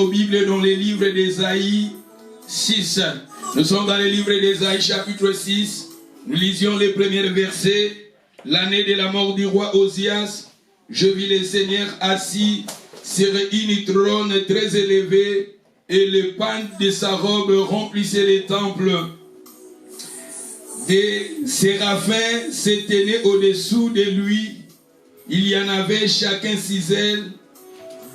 nos Bibles dans les livres d'Ésaïe 6. Nous sommes dans les livres d'Ésaïe chapitre 6. Nous lisions les premiers versets. L'année de la mort du roi Osias, je vis le Seigneur assis sur un trône très élevé et le pan de sa robe remplissait les temples. Des séraphins s'éteignaient au-dessous de lui. Il y en avait chacun 6 ailes.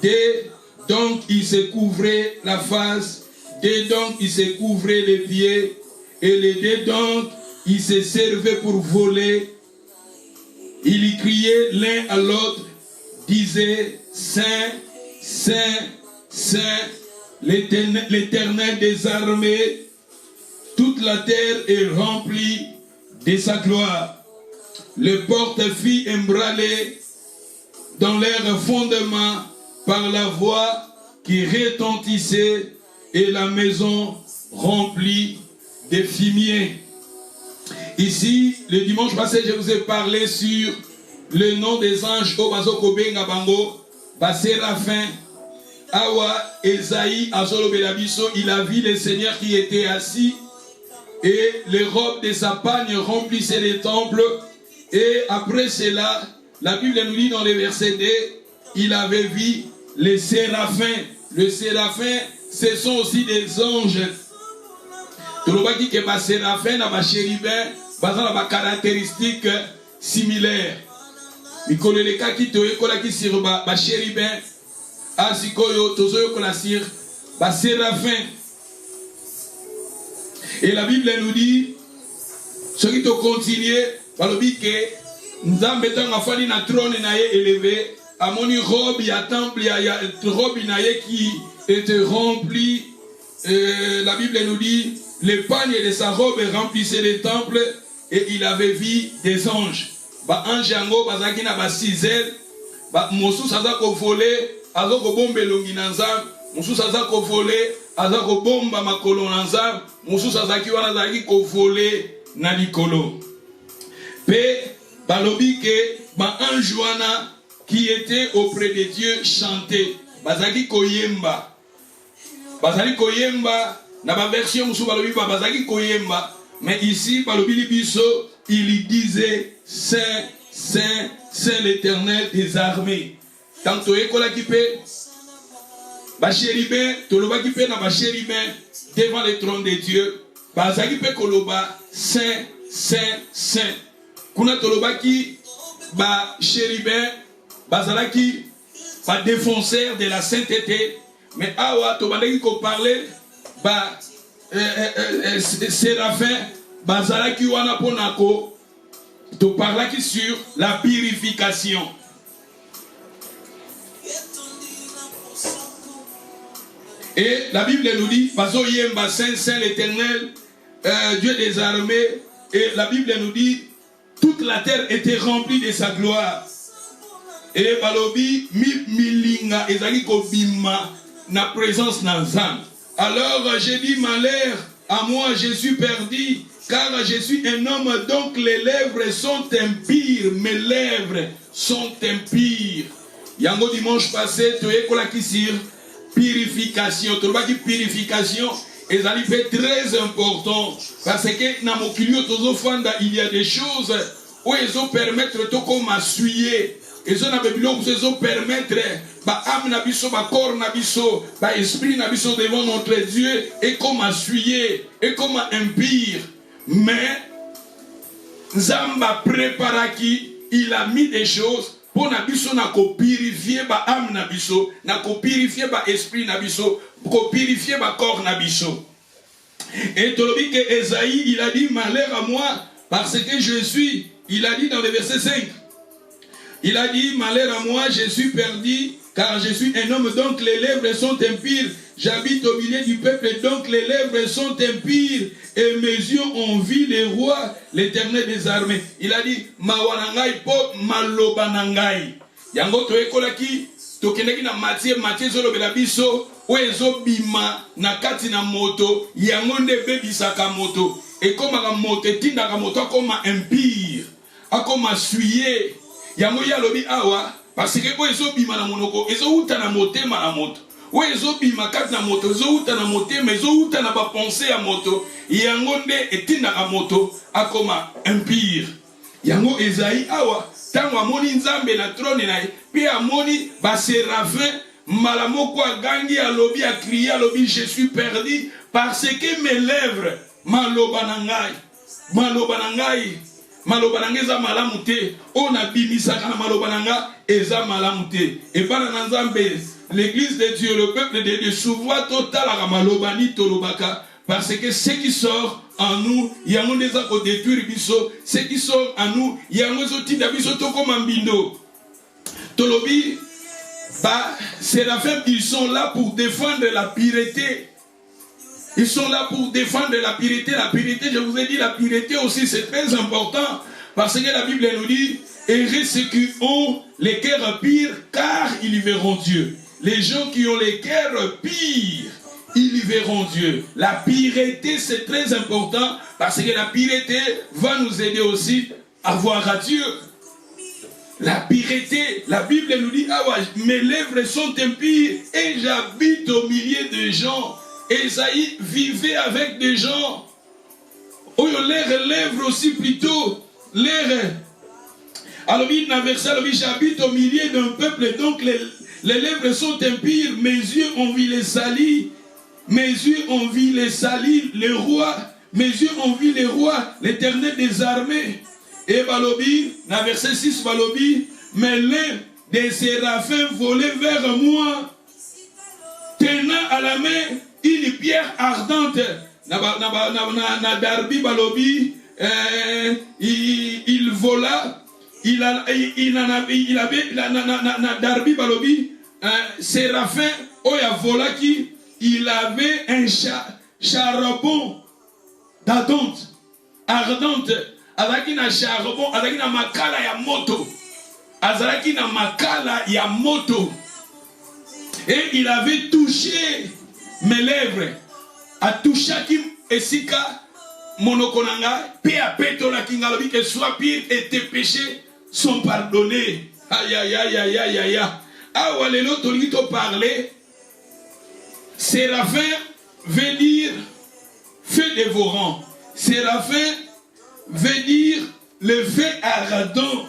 Des donc il se couvrait la face. Des donc il se couvrait les pieds. Et les deux donc il se servait pour voler. Il y criait l'un à l'autre, disait Saint, Saint, Saint, l'Éternel des armées. Toute la terre est remplie de sa gloire. Les portes furent ébranlées dans leurs fondements par la voix qui retentissait et la maison remplie de fumier. Ici, le dimanche passé, je vous ai parlé sur le nom des anges au Bazokobenga Bango, Baséraphin, Awa, Esaïe, Azolo Belabiso. Il a vu le Seigneur qui était assis et les robes de sa pagne remplissaient les temples. Et après cela, la Bible nous dit dans les versets 2, il avait vu les séraphins. Les séraphins, ce sont aussi des anges. Tout le monde dit que les séraphins, les chérubins, ils ont des caractéristiques similaires. Les cas qui te sur les chérubins, les séraphins. Et la Bible nous dit, ce qui te continue, par le but que nous avons mis un trône élevé, à mon robe, il y a temple, il y a robe qui était remplie. La Bible nous dit, les pagnes de sa robe remplissaient les temples et il avait vu des anges. Ange yango bazaki na ba 6 ailes, mosusu azako voler, azako bomba elongi na nzambe, mosusu azako voler, azako bomba makolo na nzambe, mosusu azaki wana azaki ko voler na likolo. Pe balobi ke ba ange wana qui était auprès de Dieu chantait, bazaki koyemba. Bazali koyemba na ba version musu balobi bazaki koyemba, mais ici balobi biso il disait Saint, Saint, Saint l'Éternel des armées. Tant que ekola kipe ba chérubin, toloba kipe na ba chérubin devant le trône de Dieu, bazaki pe koloba Saint, Saint, Saint. Kuna toloba ki ba chérubin bazalaki ba défenseur de la sainteté, mais awa to bandaki ko parler ba séraphin bazalaki wana ponako to parlaki sur la purification. Et la Bible nous dit bazo yemba Saint, Saint l'Éternel, Dieu des armées. Et la Bible nous dit toute la terre était remplie de sa gloire. Et balobi milinga ezali kobima na présence nanzam. Alors j'ai dit malheur à moi, je suis perdu, car je suis un homme, donc les lèvres sont impures, mes lèvres sont impures. Yango dimanche passé, tu es kolaki sur purification. Tu vois que purification est très important, parce que dans mon kilio tozofanda il y a des choses où ils ont permettre de comme essuyer. Ils ont permettre ba âme na biso, ba corps na biso, ba esprit na biso devant notre Dieu et comme essuyer et comme impire. Mais Zamba préparaki, il a mis des choses pour na biso na ko purifier ba âme na biso, na ko purifier ba esprit na biso, ko purifier ba corps na biso. Et tolobi que Esaïe, il a dit malheur à moi parce que je suis, il a dit dans le verset 5. Il a dit malheur à moi, je suis perdu car je suis un homme, donc les lèvres sont impures. J'habite au milieu du peuple, donc les lèvres sont impures. Et mes yeux ont vu le roi, l'Éternel des armées. Il a dit, Mawanangai po malobanangai. Yango to ekolaki, to keneki na Matthieu zolo belabiso, oezo bima na kati na moto, yango nde bebisaka moto. Et comme la moto, tinda ka moto akoma impire, akoma suyer. Yango ya lobi awa, parce que oezo bima na monoko, ezo uta na motema na moto. oyo ezobima kati na moto ezouta na motema ezouta na bapense ya moto yango nde etindaka moto akoma impire. Yango Esaïe awa tango amoni Nzambe na trône na ye pe amoni baserafin mbala moko agangi alobi akriye alobi je suis perdu parce que mes lèvres maloba na ngai eza malamu te oyo nabimisaka na maloba na ngai eza malamu te. Ebana na Nzambe l'église de Dieu, le peuple de Dieu souvent totalaka maloba ni tolobaka parce que ce qui sort en nous yango neza ko détruire biso, ce qui sort en nous yango ezotinda biso tokoma mbindo. Tolobi séraphins, ils sont là pour défendre la pureté. Ils sont là pour défendre la pureté. La pureté, je vous ai dit, la pureté aussi, c'est très important. Parce que la Bible nous dit, heureux ceux qui ont les cœurs purs, car ils y verront Dieu. Les gens qui ont les cœurs purs, ils y verront Dieu. La pureté, c'est très important. Parce que la pureté va nous aider aussi à voir à Dieu. La pureté, la Bible nous dit, ah ouais, mes lèvres sont impures et j'habite au milieu de gens. Esaïe vivait avec des gens. Oh, leurs lèvres aussi plutôt. Alors, j'habite au milieu d'un peuple, donc les lèvres sont impures, mes yeux ont vu les salis. Mes yeux ont vu les salis, les rois. Mes yeux ont vu les rois, l'Éternel des armées. Et Balobi, dans verset 6, Balobi, mais l'un des séraphins volait vers moi, tenant à la main une pierre ardente. Na Darbi Balobi, il vola, il avait na Darbi Balobi, séraphin, oya vola qui, il avait un charbon d'ardente, ardente. Azalaki na charbon, azalaki na makala ya moto. Azalaki na makala ya moto. Et il avait touché mes lèvres. A touché qui esika monokonanga, pe a petola kingalobi que soit pire et tes péchés sont pardonnés. Aïe aïe aïe aïe aïe aïe. Ah ouais, les autres qui t'ont parlé. Séraphin veut dire feu dévorant. Séraphin veut dire le feu ardent,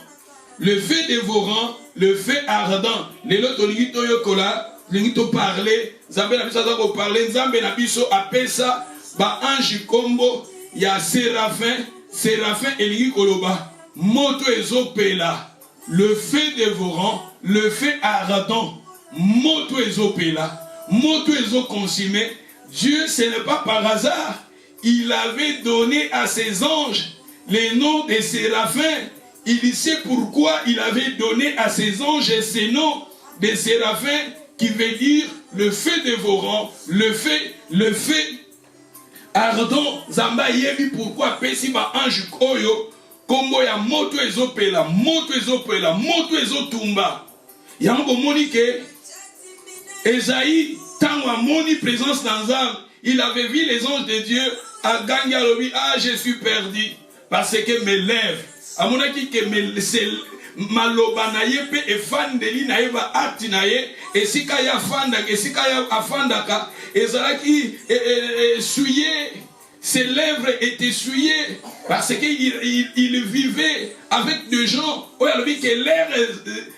le feu dévorant, le feu ardent. Les autres qui t'ont parlé, Zambé na biso azako parler, Zambé na biso apesa ba ange kombo ya séraphin elingi koloba moto ezopela, le feu dévorant, le feu ardent, moto ezopela, moto ezoconsumé. Dieu, ce n'est pas par hasard, il avait donné à ses anges les noms des séraphins. Il sait pourquoi il avait donné à ses anges ces noms des séraphins, qui veut dire le feu dévorant, le feu ardent. Zamba yebi pourquoi pesi ba ange koyo kombo ya moto ezopela, moto ezopela, moto ezotumba. Yango moni ke Esaïe tango amoni présence dans âme, il avait vu les anges de Dieu à Gangalobi, ah je suis perdu parce que mes lèvres amonaki ke maloba na ye pe efandeli na ye ba ati na ye esika ya fandaka esika ya afandaka ezalaki souillé, ses lèvres étaient souillées parce qu'il vivait avec des gens où il avait que l'air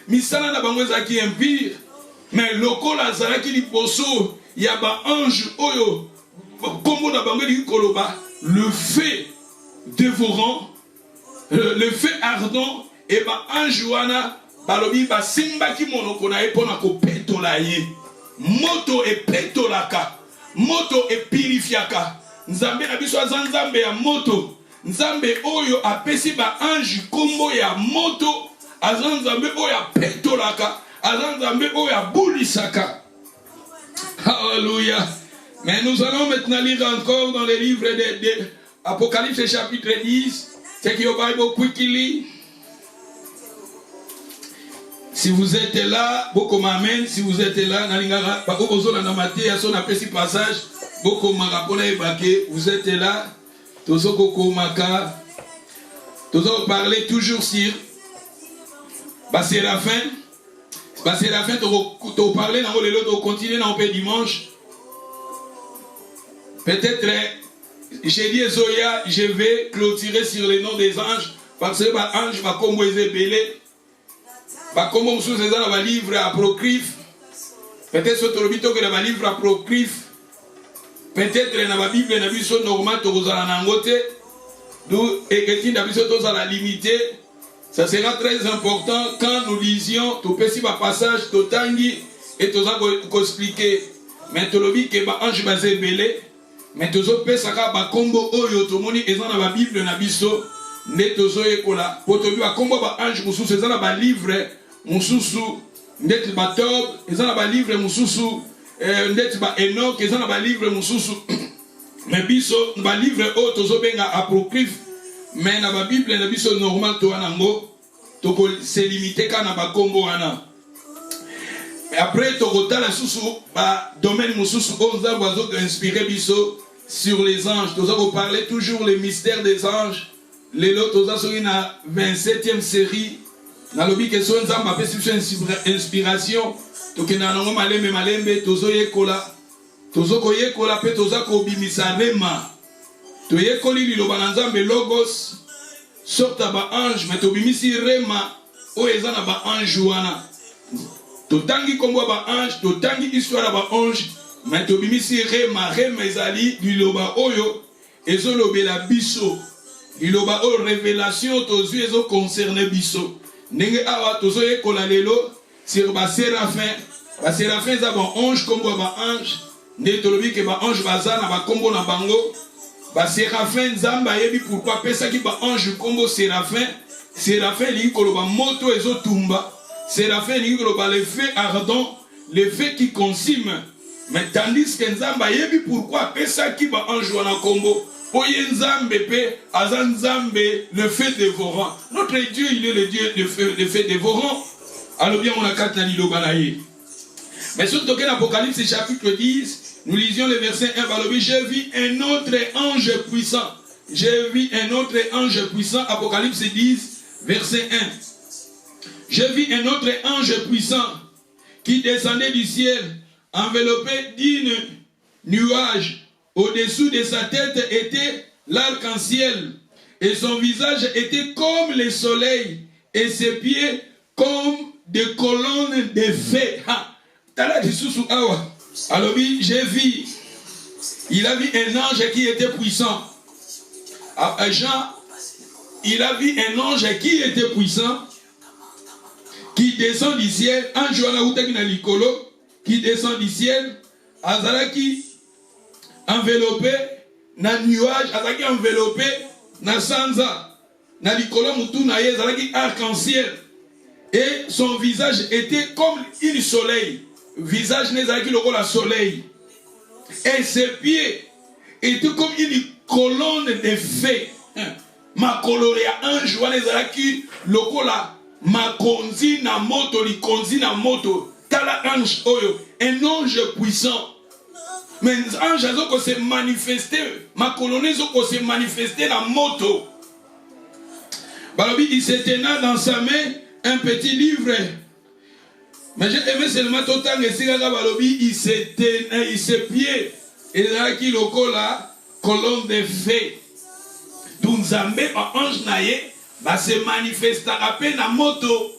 misala na bango ezalaki impire, mais lokola azalaki liboso ya ba ange oyo kombo na bango li koloba le feu dévorant, le feu ardent. Et ba ange wana balobi ba simba ki monoko na ye pona ko petola ye. Moto e petolaka, moto e purifiaka. Nzambe na biso azanzambe ya moto. Nzambe oyo apesi ba ange kombo ya moto, azanzambe oyo apetolaka, azanzambe oyo abulisaka. Alléluia. Mais nous allons maintenant lire encore dans les livres de Apocalypse chapitre 10. Take your Bible quickly. Si vous êtes là, beaucoup m'amène. Si vous êtes là, passage, beaucoup vous êtes là, vous parlez toujours sur Séraphin. Parce que la fin, tu parler dans le lot, tu continuer dans le dimanche. Peut-être, j'ai dit Zoya, je vais clôturer sur le nom des anges. Parce que les anges, comme vous êtes belé, comme vous êtes dans le livre apocryphe. Peut-être que vous êtes dans le livre apocryphe. Peut-être que dans la Bible, il y a une chose normale, tu vas en côté. D'où, et que tu as la limité. Ça sera très important quand nous lisions, tu peux si un passage, tu tangi et tu vas expliquer. Mais tu as dit que les anges sont belé. Mais tu peux savoir que combo oyo to moni est dans la Bible na biso ne tozo ekola poto bi combo ba ange mususu est dans la livre mususu net ba Tob est dans la livre mususu net ba Enoch est dans la livre mususu mais biso ba livre o tozo benga apocryphe mais na ba Bible na biso normal to anango to ko se limiter kana ba combo ana. Mais après, tu as domaine mususu onza bazo inspiré biso sur les anges. Tu as parlé toujours les mystères des anges. Les lots, tu as sur la 27e série. Dans le but que son zamba peut inspiration. Tu as nango malembe malembe. Tu as yekola. Tu as yekola pe tu as kobimisa rema. Tu as yekoli li lobananzambe logos. Sorta ba ange, mais tu bimisi rema. O ezana ba ange wana. Totangi kombo ba ange, totangi histoire ba ange, mais tobimisi rema ezali liloba oyo ezolobela biso. Liloba o révélation tozu ezo concerner biso. Ndenge awa tozo yekola lelo sur ba séraphin. Ba séraphin za ba ange kombo ba ange, ne tolobi ke ba ange bazana ba kombo na bango. Ba séraphin nzamba yebi pourquoi pesa ki ba ange kombo séraphin. Séraphin li koloba moto ezo tumba. Séraphin, le feu ardent, le feu qui consume. Mais tandis que Nzamba yebi pourquoi pesa qui va en jouer en combo. Oye Nzambe pe azanzambe le feu dévorant. Notre Dieu, il est le Dieu de feu, le feu dévorant. Alors bien on a quatre nani lobanaye. Mais surtout que l'Apocalypse chapitre 10, nous lisions le verset 1 par le but. J'ai vu un autre ange puissant. J'ai vu un autre ange puissant. Apocalypse 10, verset 1. J'ai vu un autre ange puissant qui descendait du ciel, enveloppé d'un nuage. Au-dessous de sa tête était l'arc-en-ciel, et son visage était comme le soleil, et ses pieds comme des colonnes de feu. Alors oui, j'ai vu, il a vu un ange qui était puissant. Jean, il a vu un ange qui était puissant, qui descend du ciel, ange wana utaki na likolo, qui descend du ciel, azalaki enveloppé na nuage, azalaki enveloppé na sanza, na likolo mutu na ye, azalaki arc-en-ciel, et son visage était comme un soleil, visage nezalaki lokola soleil, et ses pieds étaient comme une colonne de feu. Ma coloria ange wana ezalaki lokola makonzi na moto, li konzi na moto. Tala ange oyo, un ange puissant. Mais ange azoko se manifester, ma colonie zoko se manifester na moto. Balobi, il se tenait dans sa main un petit livre. Mais j'ai aimé seulement total et sigaga balobi, il se tenait, il se pied. Et là qui lokola colonne de feu. Dunzambe en ange naye. Bah se manifestera peine na moto.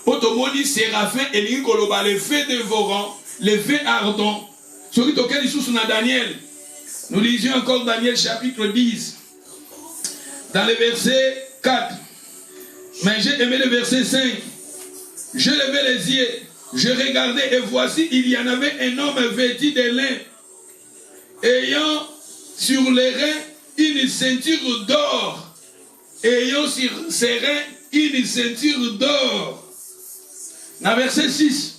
Otomoni séraphin et l'ingoloba le feu dévorant, le feu ardent. Celui auquel il sous na Daniel. Nous lisions encore Daniel chapitre 10. Dans le verset 4. Mais j'ai aimé le verset 5. Je levai les yeux, je regardais et voici il y en avait un homme vêtu de lin, ayant sur les reins une ceinture d'or. Ayant sur ses reins une ceinture d'or. Dans verset 6.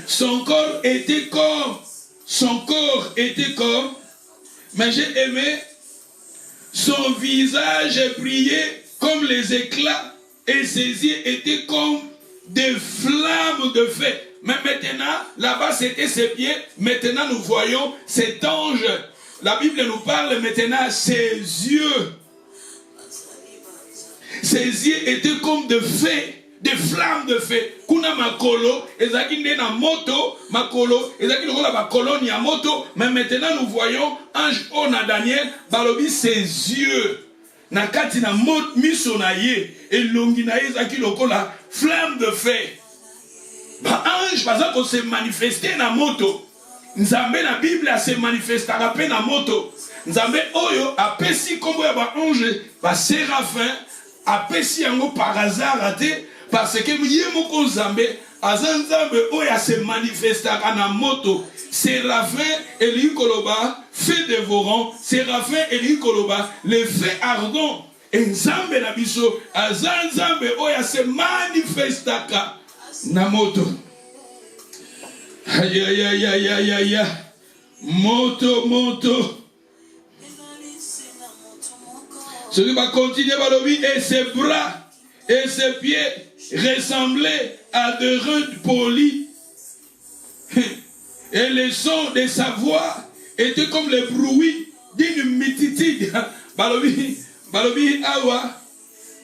Son corps était comme, mais j'ai aimé, son visage brillait comme les éclats et ses yeux étaient comme des flammes de feu. Mais maintenant, là-bas c'était ses pieds, maintenant nous voyons cet ange. La Bible nous parle maintenant ses yeux. Ses yeux étaient comme de feu, des flammes de feu. Kuna makolo, ezaki nde na moto, makolo, ezaki lokola ba colonne ya moto, mais maintenant nous voyons ange on a Daniel, balobi ses yeux. Na kati na miso na ye, elongi na ye ezaki lokola flamme de feu. Ba ange baza ko se manifester na moto. Nzambe na Bible a se manifestera pe na moto. Nzambe oyo apesi kombo ya ba ange, ba séraphin, apesi yango par hasard raté. Parce que ye moko Nzambe aza Nzambe oyo se manifestera na moto. Séraphin eli koloba feu dévorant, séraphin eli koloba le feu ardent. Et Nzambe na biso aza Nzambe oyo se manifestaka na moto. Aïe aïe aïe aïe aïe aïe. Moto moto. Celui va continuer par le vie et ses bras et ses pieds ressemblaient à de reins polis. Et le son de sa voix était comme le bruit d'une multitude. Balobi awa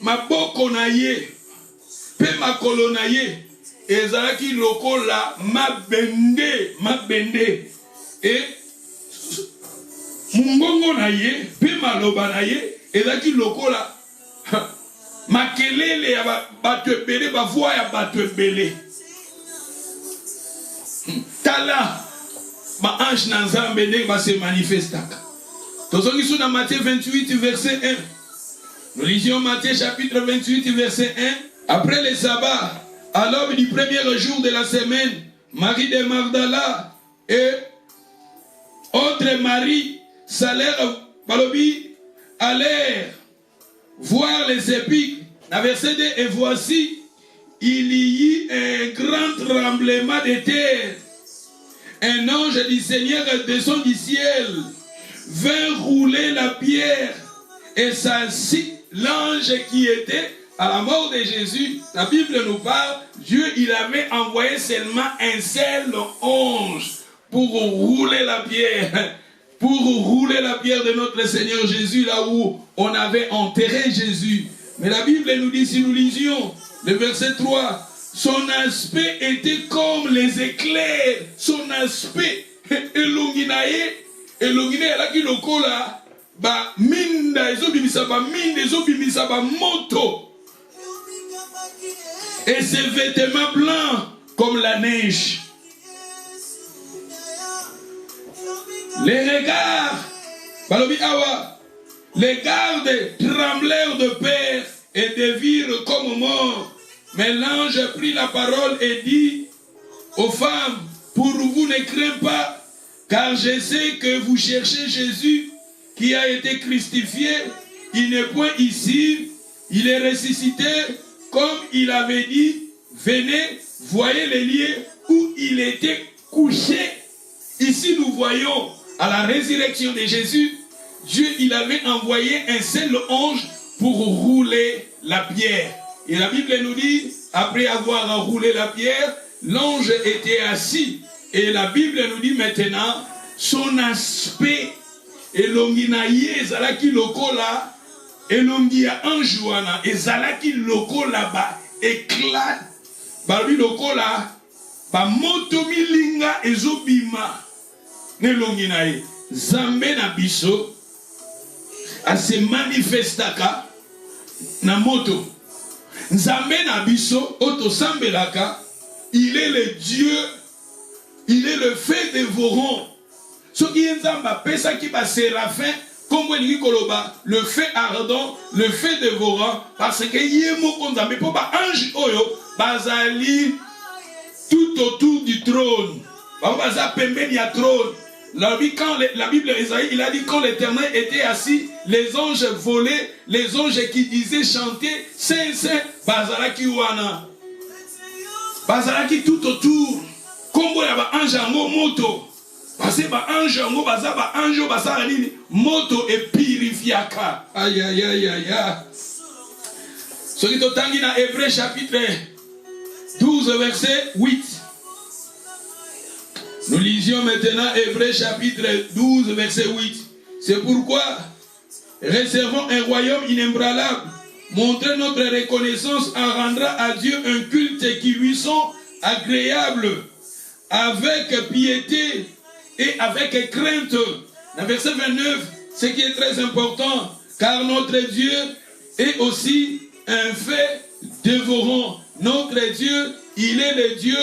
maboko na ye pe makolo na ye ezalaki lokola mabende et mungongo na ye pe maloba na ye ezalaki lokola makelele ya bato ebele, bavoix ya bato ebele. Tala ba ange na Nzambe ndenge ba se manifestaka. Tozongi sous dans Matthieu 28 verset 1. Nous lisions Matthieu chapitre 28 verset 1. Après le sabbat, à l'aube du premier jour de la semaine, Marie de Magdala et autre Marie allèrent voir les sépulcres. Dans verset 2, et voici, il y eut un grand tremblement de terre. Un ange du Seigneur descend du ciel, vint rouler la pierre et s'assit. L'ange qui était à la mort de Jésus, la Bible nous parle, Dieu il avait envoyé seulement un seul ange pour rouler la pierre. Pour rouler la pierre de notre Seigneur Jésus là où on avait enterré Jésus. Mais la Bible nous dit, si nous lisions le verset 3, son aspect était comme les éclairs. Son aspect, elonginae alaki lokola, ba minda ezobimisa ba minde ezobimisa ba moto. Et ses vêtements blancs comme la neige. Les regards, balobi awa, les gardes tremblèrent de peur et de virent comme morts. Mais l'ange prit la parole et dit aux femmes, pour vous ne craignez pas, car je sais que vous cherchez Jésus qui a été crucifié. Il n'est point ici, il est ressuscité comme il avait dit. Venez, voyez les lieux où il était couché. Ici nous voyons à la résurrection de Jésus, Dieu il avait envoyé un seul ange pour rouler la pierre. Et la Bible nous dit, après avoir roulé la pierre, l'ange était assis. Et la Bible nous dit maintenant, son aspect, elonginaye ezalaki lokola, elongia anjouana, ezalaki lokola ba éclat, babi lokola, ba motomi linga ezobima, nelonginaye, Zambe na biso, a se manifestaka, na moto. Nzambe na biso oto sambelaka, il est le Dieu, il est le feu dévorant. Ce qui est Nzamba pesa qui va séraphin, comme vous koloba, le feu ardent, le feu dévorant, parce que yemo konzambe po ba ange oyo bazali tout autour du trône. Baza pembeni ya trône. La Bible Isaïe, il a dit quand l'Éternel était assis, les anges volaient, les anges qui disaient chanter, Saint, Saint, Bazaraki Wana. Bazaraki tout autour. Comme il y a un ange en moto. Parce que l'ange en moto, l'ange en moto et purifiaka. Aïe, aïe, aïe, aïe, aïe. Ce qui est au temps dans Hébreux chapitre 12, verset 8. Nous lisions maintenant Hébreux chapitre 12, verset 8. C'est pourquoi réservons un royaume inébranlable montrer notre reconnaissance en rendant à Dieu un culte qui lui sont agréables, avec piété et avec crainte. Dans verset 29, ce qui est très important, car notre Dieu est aussi un fait dévorant. Notre Dieu, il est le Dieu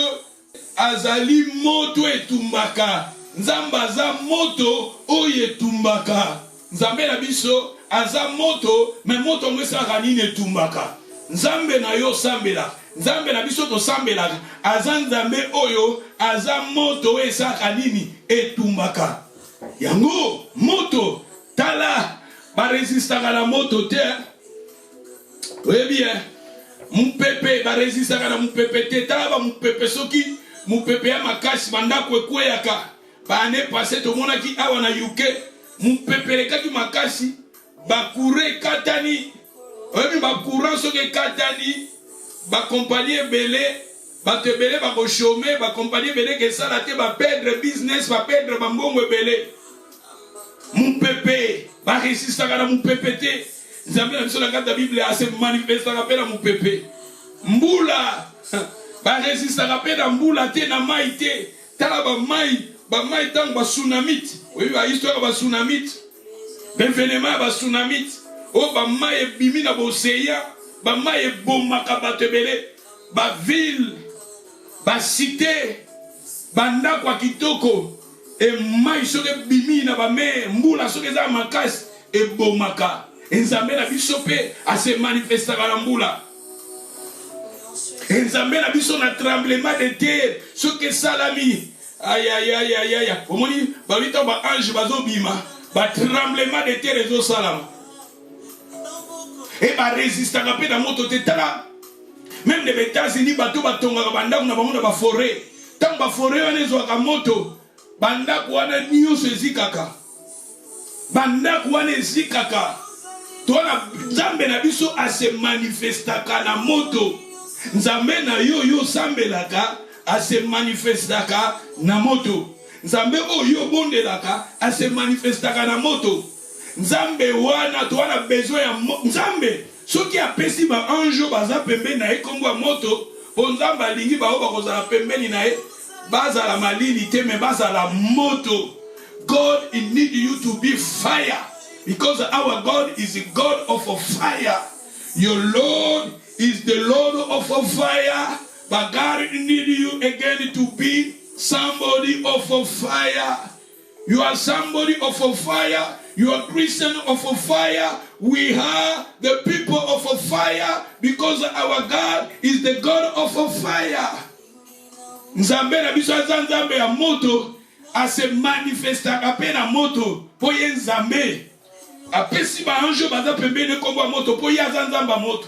azali moto etumbaka. Nzamba za moto oye tumbaka. Nzambe na biso aza moto, mais moto ngwesa rani ne tumbaka. Nzambe na yo sambela. Nzambe na biso to sambela. Aza nzambe oyo aza moto esa kanini etumbaka. Yango moto tala ba resistaka la moto te. Oui bien. Mupepe ba resistaka na mupepe te tala ba mupepe soki mupepe ya makasi bandako ekweyaka. Ba ane passé to mona ki awa na UK mupepe lekaki makasi ba kure katani. Oui bien ba courant soki katani ba compagnie belé ba te belé ba ko chômer ba compagnie belé ke sala te ba perdre business ba perdre ba mbongo belé. Mupepe ba resistaka na mupepe te. Nzambe na biso na kati ya Bible ase manifestaka pe na mupepe. Mbula ba resistaka pe na mbula te na mai te. Tala ba mai tango ba tsunamite. Oui ba histoire ba tsunamite. Benvenema ba tsunamite. O ba mai ebimi na boseya, ba mai ebomaka bato ebele, ba ville, ba cité, ba ndako ya kitoko. E mai soki ebimi na ba mer, mbula soki eza makasi ebomaka. Nzambe na biso pe ase manifestaka na mbula. Nzambe na biso na tremblement de terre soki salami. Aïe aïe aïe aïe aïe. Omoni ba lita ba ange bazo bima, ba tremblement de terre ezo salama. Et ba resistaka pe na moto te tala. Même les États-Unis bato batongaka bandako na bango na ba forêt. Tant ba forêt wana ezwaka moto, bandako wana nyonso ezikaka. Bandako wana ezikaka. Toana Nzambe na biso ase manifestaka na moto. Nzambe na yo sambelaka ase manifestaka na moto. Nzambe oyo bondelaka ase manifestaka na moto. Nzambe wana toana besoin ya Nzambe soki apesi ba anjo baza pembeni na ekombo ya moto, po Nzambe alingi bao bakozala pembeni na e bazala malili te me bazala moto. God need you to be fire. Because our God is the God of a fire. Your Lord is the Lord of a fire. But God needs you again to be somebody of a fire. You are somebody of a fire. You are Christian of a fire. We are the people of a fire because our God is the God of a fire. Nzambe na biso nzambe ya moto ase manifestaka pe na moto po ye nzambe. Apesi ba anjo baza pembeni kombo moto po ya nzamba moto.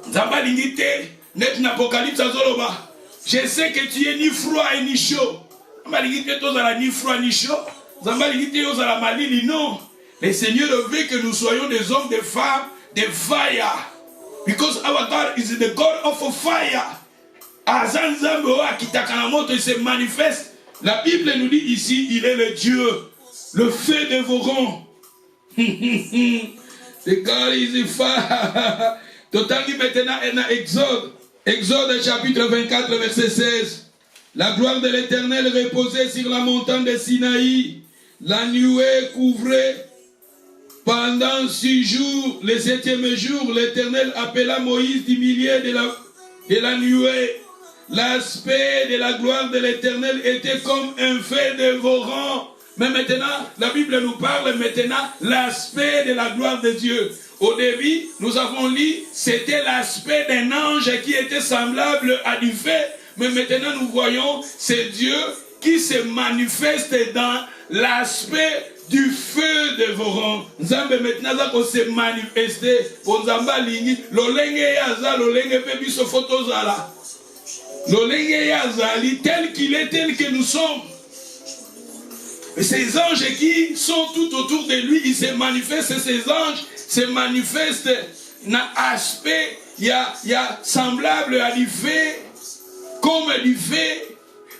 Nzamba lingite net na Apocalypse azoloba. Je sais que tu es ni froid et ni chaud. Nzamba lingite tozala ni froid ni chaud. Nzamba lingite ozala malili non. Le Seigneur veut que nous soyons des hommes, des femmes, des fire. Because our God is the God of a fire. Azan nzambe o akitaka na moto il se manifeste. La Bible nous dit ici, il est le Dieu, le feu dévorant. The God is the fire. Total maintenant en Exode. Exode chapitre 24 verset 16. La gloire de l'Éternel reposait sur la montagne de Sinaï. La nuée couvrait pendant 6 jours. Le 7e jour, l'Éternel appela Moïse du milieu de la nuée. L'aspect de la gloire de l'Éternel était comme un feu dévorant. Mais maintenant, la Bible nous parle maintenant l'aspect de la gloire de Dieu. Au début, nous avons lu, c'était l'aspect d'un ange qui était semblable à du feu. Mais maintenant, nous voyons, c'est Dieu qui se manifeste dans l'aspect du feu dévorant. Nzambe maintenant, ça se manifester. Pour Nzamba lingi, lolenge yaza, lolenge pebi so photo zala. Lolenge yazali, tel qu'il est, tel que nous sommes. Et ces anges qui sont tout autour de lui, ils se manifestent, ces anges se manifestent dans l'aspect, il y a semblable à du feu, comme du feu,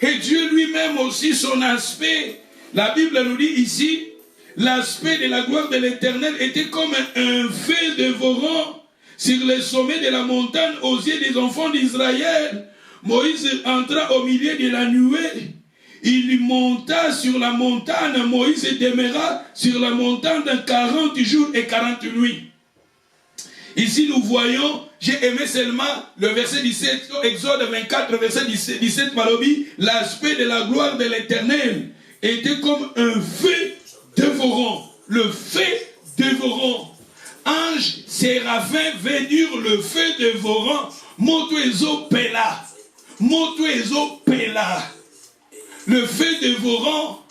et Dieu lui-même aussi son aspect. La Bible nous dit ici, l'aspect de la gloire de l'Éternel était comme un feu dévorant. sur le sommet de la montagne aux yeux des enfants d'Israël. Moïse entra au milieu de la nuée. Il monta sur la montagne. Moïse demeura sur la montagne 40 jours et 40 nuits. Ici nous voyons, j'ai aimé seulement le verset 17, Exode 24, verset 17, Malobi, l'aspect de la gloire de l'Éternel était comme un feu dévorant. Le feu dévorant. Ange, séraphin, venir le feu dévorant. Moto ezo pela. Moto ezo pela. Le feu dévorant,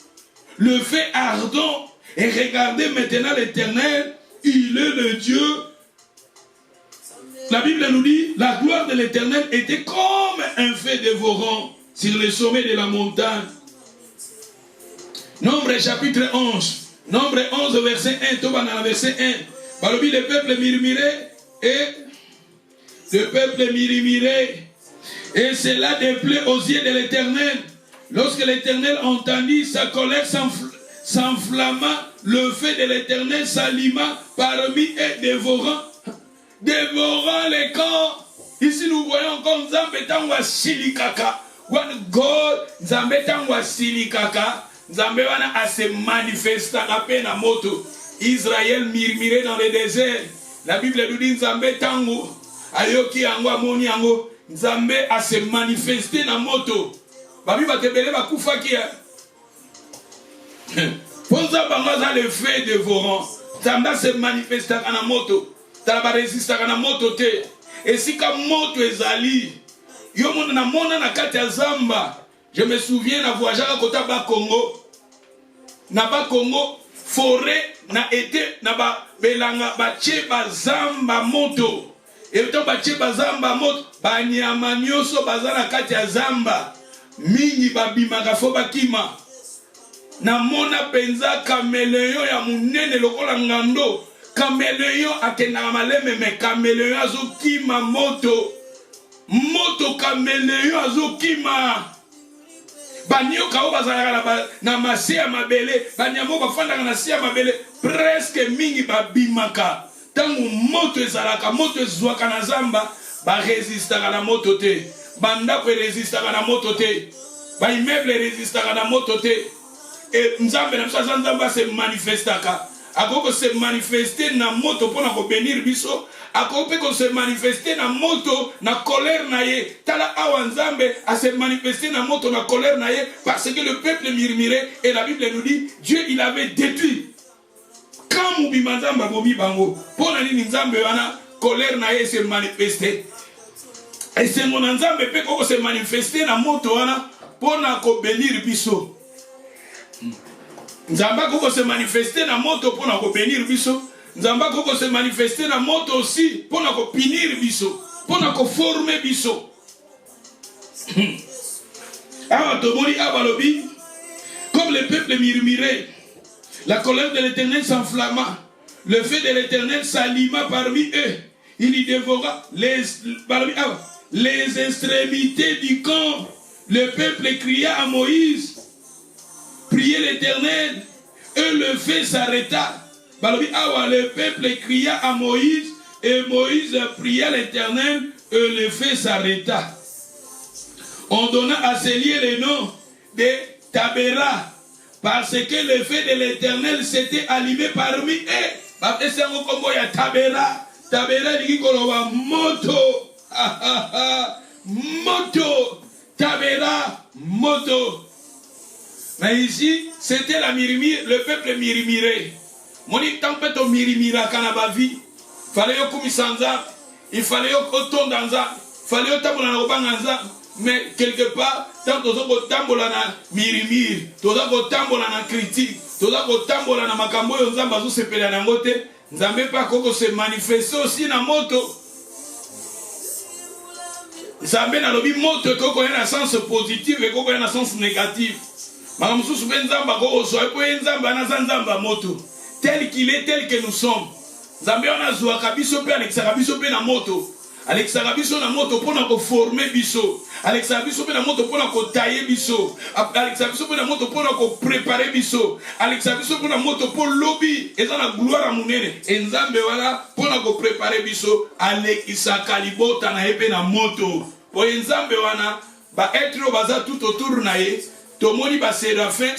le feu ardent. Et regardez maintenant l'Éternel, il est le Dieu. La Bible nous dit, la gloire de l'Éternel était comme un feu dévorant sur le sommet de la montagne. Nombre chapitre 11. Nombre 11, verset 1. Toba dans le verset 1. Par le peuple murmurait et le peuple murmurait. Et cela déplaît aux yeux de l'Éternel. Lorsque l'Éternel entendit, sa colère s'enflamma, le feu de l'Éternel s'alluma parmi eux, dévorant les camps. Ici nous voyons encore Nzambe tangwa silikaka. One God, Nzambe tangwa silikaka. Nzambe wana a se manifesta à peine à moto. Israël murmurait dans le désert. La Bible nous dit Nzambe tango ayoki yango amoni yango. Nzambe a se manifesté na moto. Babi batebele bakufaki. Ponza bangaza le feu dévorant. Nzambe se manifesta na moto. Tala résista na moto te. Et si ka moto ezali yo mona na mona na kati ya zamba. Je me souviens na voyagera kota ba Congo. Na ba Congo forêt na été na ba belanga ba che ba zamba moto. Et to ba che ba zamba moto ba nyama nyoso bazana kati ya zamba. Mingi ba bimaka fo ba kima. Na mona penza kameleyo ya munene lokola ngando. Kameleyo akena maleme me kameleyo azokima moto. Moto kameleyo azokima. Banyo kao bazalaka na mase ya mabele, banyamo bafandaka na se ya mabele, presque mingi babimaka. Tangu moto ezalaka, moto ezwaka na zamba, ba resistaka na moto te. Bandako resistaka na moto te. Ba immeuble resistaka na moto te. Et Nzambe na biso Nzambe se manifestaka. Akoko se manifester na moto pona ko bénir biso. Akoko se manifester na moto na colère na ye. Tala awa Nzambe a se manifester na moto na colère na ye parce que le peuple murmurait et la Bible nous dit Dieu il avait détruit. Quand mubima Nzambe bobi bango pona nini Nzambe wana colère na ye se manifester. Et c'est mon Nzambe pe ko se manifester na moto wana pona ko bénir biso. Nzamba koko se manifester na moto pour ko bénir biso. Nzamba koko se manifester na moto aussi pour ko punir biso, pour ko former biso. Comme le peuple murmurait, la colère de l'Éternel s'enflamma, le feu de l'Éternel s'alluma parmi eux. Il y dévora les extrémités du camp. Le peuple cria à Moïse. Priez l'Éternel, et le feu s'arrêta. Le peuple cria à Moïse, et Moïse pria l'Éternel, et le feu s'arrêta. On donna à ce lieu le nom de Tabera, parce que le feu de l'Éternel s'était allumé parmi eux. C'est un combo ya Tabera. Tabera dit qu'on moto. Moto. Tabera, moto. Mais ici, c'était la murmure, le peuple murmurait. Mon tempête au murmura kanabavi. Fallait yo kumisanza, il fallait yo otondanza, fallait yo tambola na obanganza. Mais quelque part, tant que tu tambola na murmure, tu tambola na critique, tu tambola na makambo yo nzamba zo sepela na ngote, nzambe pa koko se manifester aussi na moto. Nzambe na lobi moto koko yana sens positif et koko yana sens négatif. Tel qu'il est, tel que nous sommes. Nzambe on a zoa kabiso pe anexaka biso pe na moto. alekisaka biso na moto mpona koforme biso, alekisaka biso mpe na moto mpona kotaye biso, alekisaka biso mpe na moto mpona koprepare biso, alekisaka biso mpe na moto mpo lobi eza na gloire ya monene enzambe wana mpona koprepare biso alekisaka libota na ye mpe na moto po enzambe wana baetre oyo baza tout autour na ye tomoni baséraphin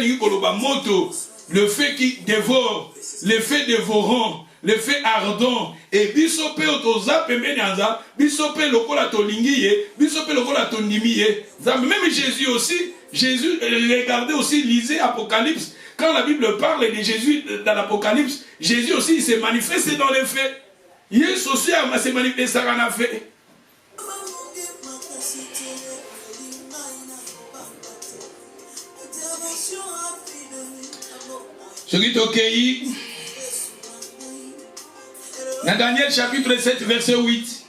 lingi koloba moto, le feu qui dévore, le feu dévorant, le feu ardent, et biso pe otoza pembeni anza, biso pe lokola tolingi ye, biso pe lokola tondimi ye. Même Jésus aussi, Jésus, regardez aussi, lisez Apocalypse, quand la Bible parle de Jésus dans l'Apocalypse, Jésus aussi il s'est manifesté dans les faits. Jésus aussi s'est manifesté dans les faits. Ce qui est OK. Dans Daniel chapitre 7, verset 8.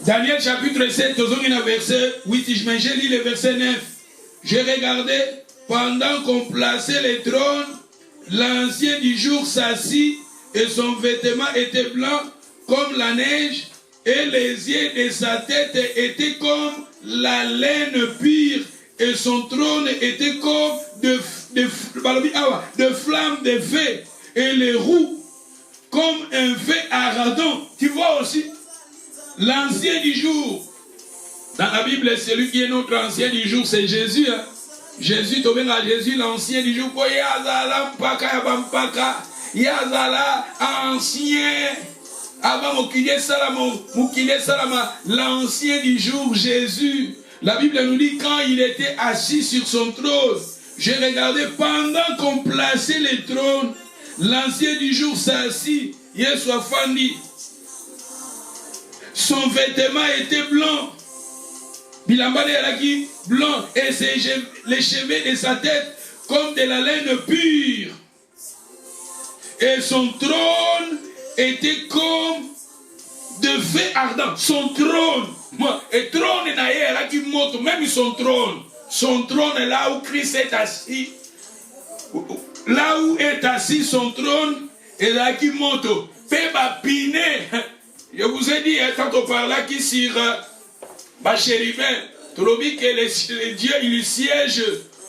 Daniel chapitre 7, verset 8, j'ai lu le verset 9. J'ai regardé, pendant qu'on plaçait les trônes, l'ancien du jour s'assit et son vêtement était blanc comme la neige et les yeux de sa tête étaient comme la laine pure et son trône était comme de flammes de feu et les roues comme un feu ardent. Tu vois aussi l'ancien du jour. Dans la Bible, celui qui est notre ancien du jour, c'est Jésus. Hein? Jésus, tu viens à Jésus, l'ancien du jour. Yazala ancien. Avant Moukile Salama, l'ancien du jour, Jésus. La Bible nous dit quand il était assis sur son trône. J'ai regardé pendant qu'on plaçait les trônes. L'ancien du jour s'assit. Yeshua Fandi. Son vêtement était blanc. Bilambane Yaraki, blanc. Et les cheveux de sa tête comme de la laine pure. Et son trône était comme de feu ardent. Son trône. Et trône même son trône. Son trône est là où Christ est assis. Là où est assis son trône, et là qui monte. Peba piné. Je vous ai dit, quand on parle là qui sur chérubin, tu l'as dit que les dieux, il siège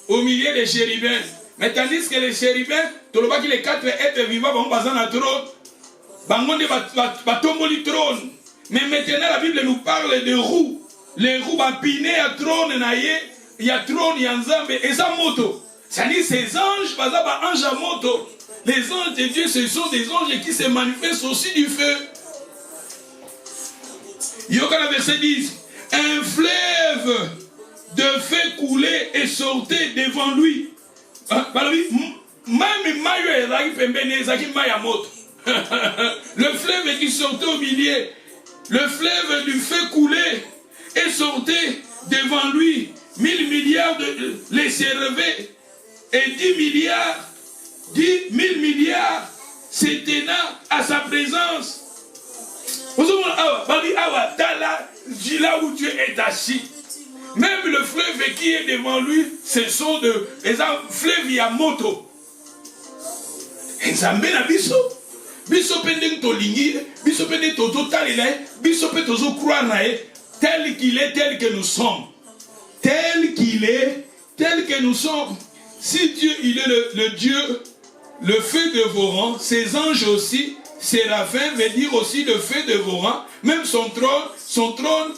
au milieu des chérubins. Mais tandis que les chérubins, tu l'as dit que les quatre êtres vivants vont passer dans le trône. Bangonde va tomber le trône. Mais maintenant la Bible nous parle de roues. Les roues va piner à trône, il y a trône, il y a nzambe, et ça moto. C'est-à-dire ces anges, anges à moto. Les anges de Dieu, ce sont des anges qui se manifestent aussi du feu. Yoka verset 10. Un fleuve de feu coulait et sortait devant lui. Le fleuve qui sortait au milieu. Le fleuve du feu coulait et sortait devant lui. 1000 milliards les servaient. Et 10 000 milliards s'éteigna à sa présence. Là où Dieu est assis. Même le fleuve qui est devant lui, ce sont des fleuves Yamoto. Et ça mène à Bisso. Bisso pendant tolingi, Bisso pendant totalile, Bisso pendant croire tel qu'il est, tel que nous sommes. Tel qu'il est, tel que nous sommes. Si Dieu, il est le Dieu, le feu dévorant, ses anges aussi, séraphins veut dire aussi le feu dévorant, même son trône,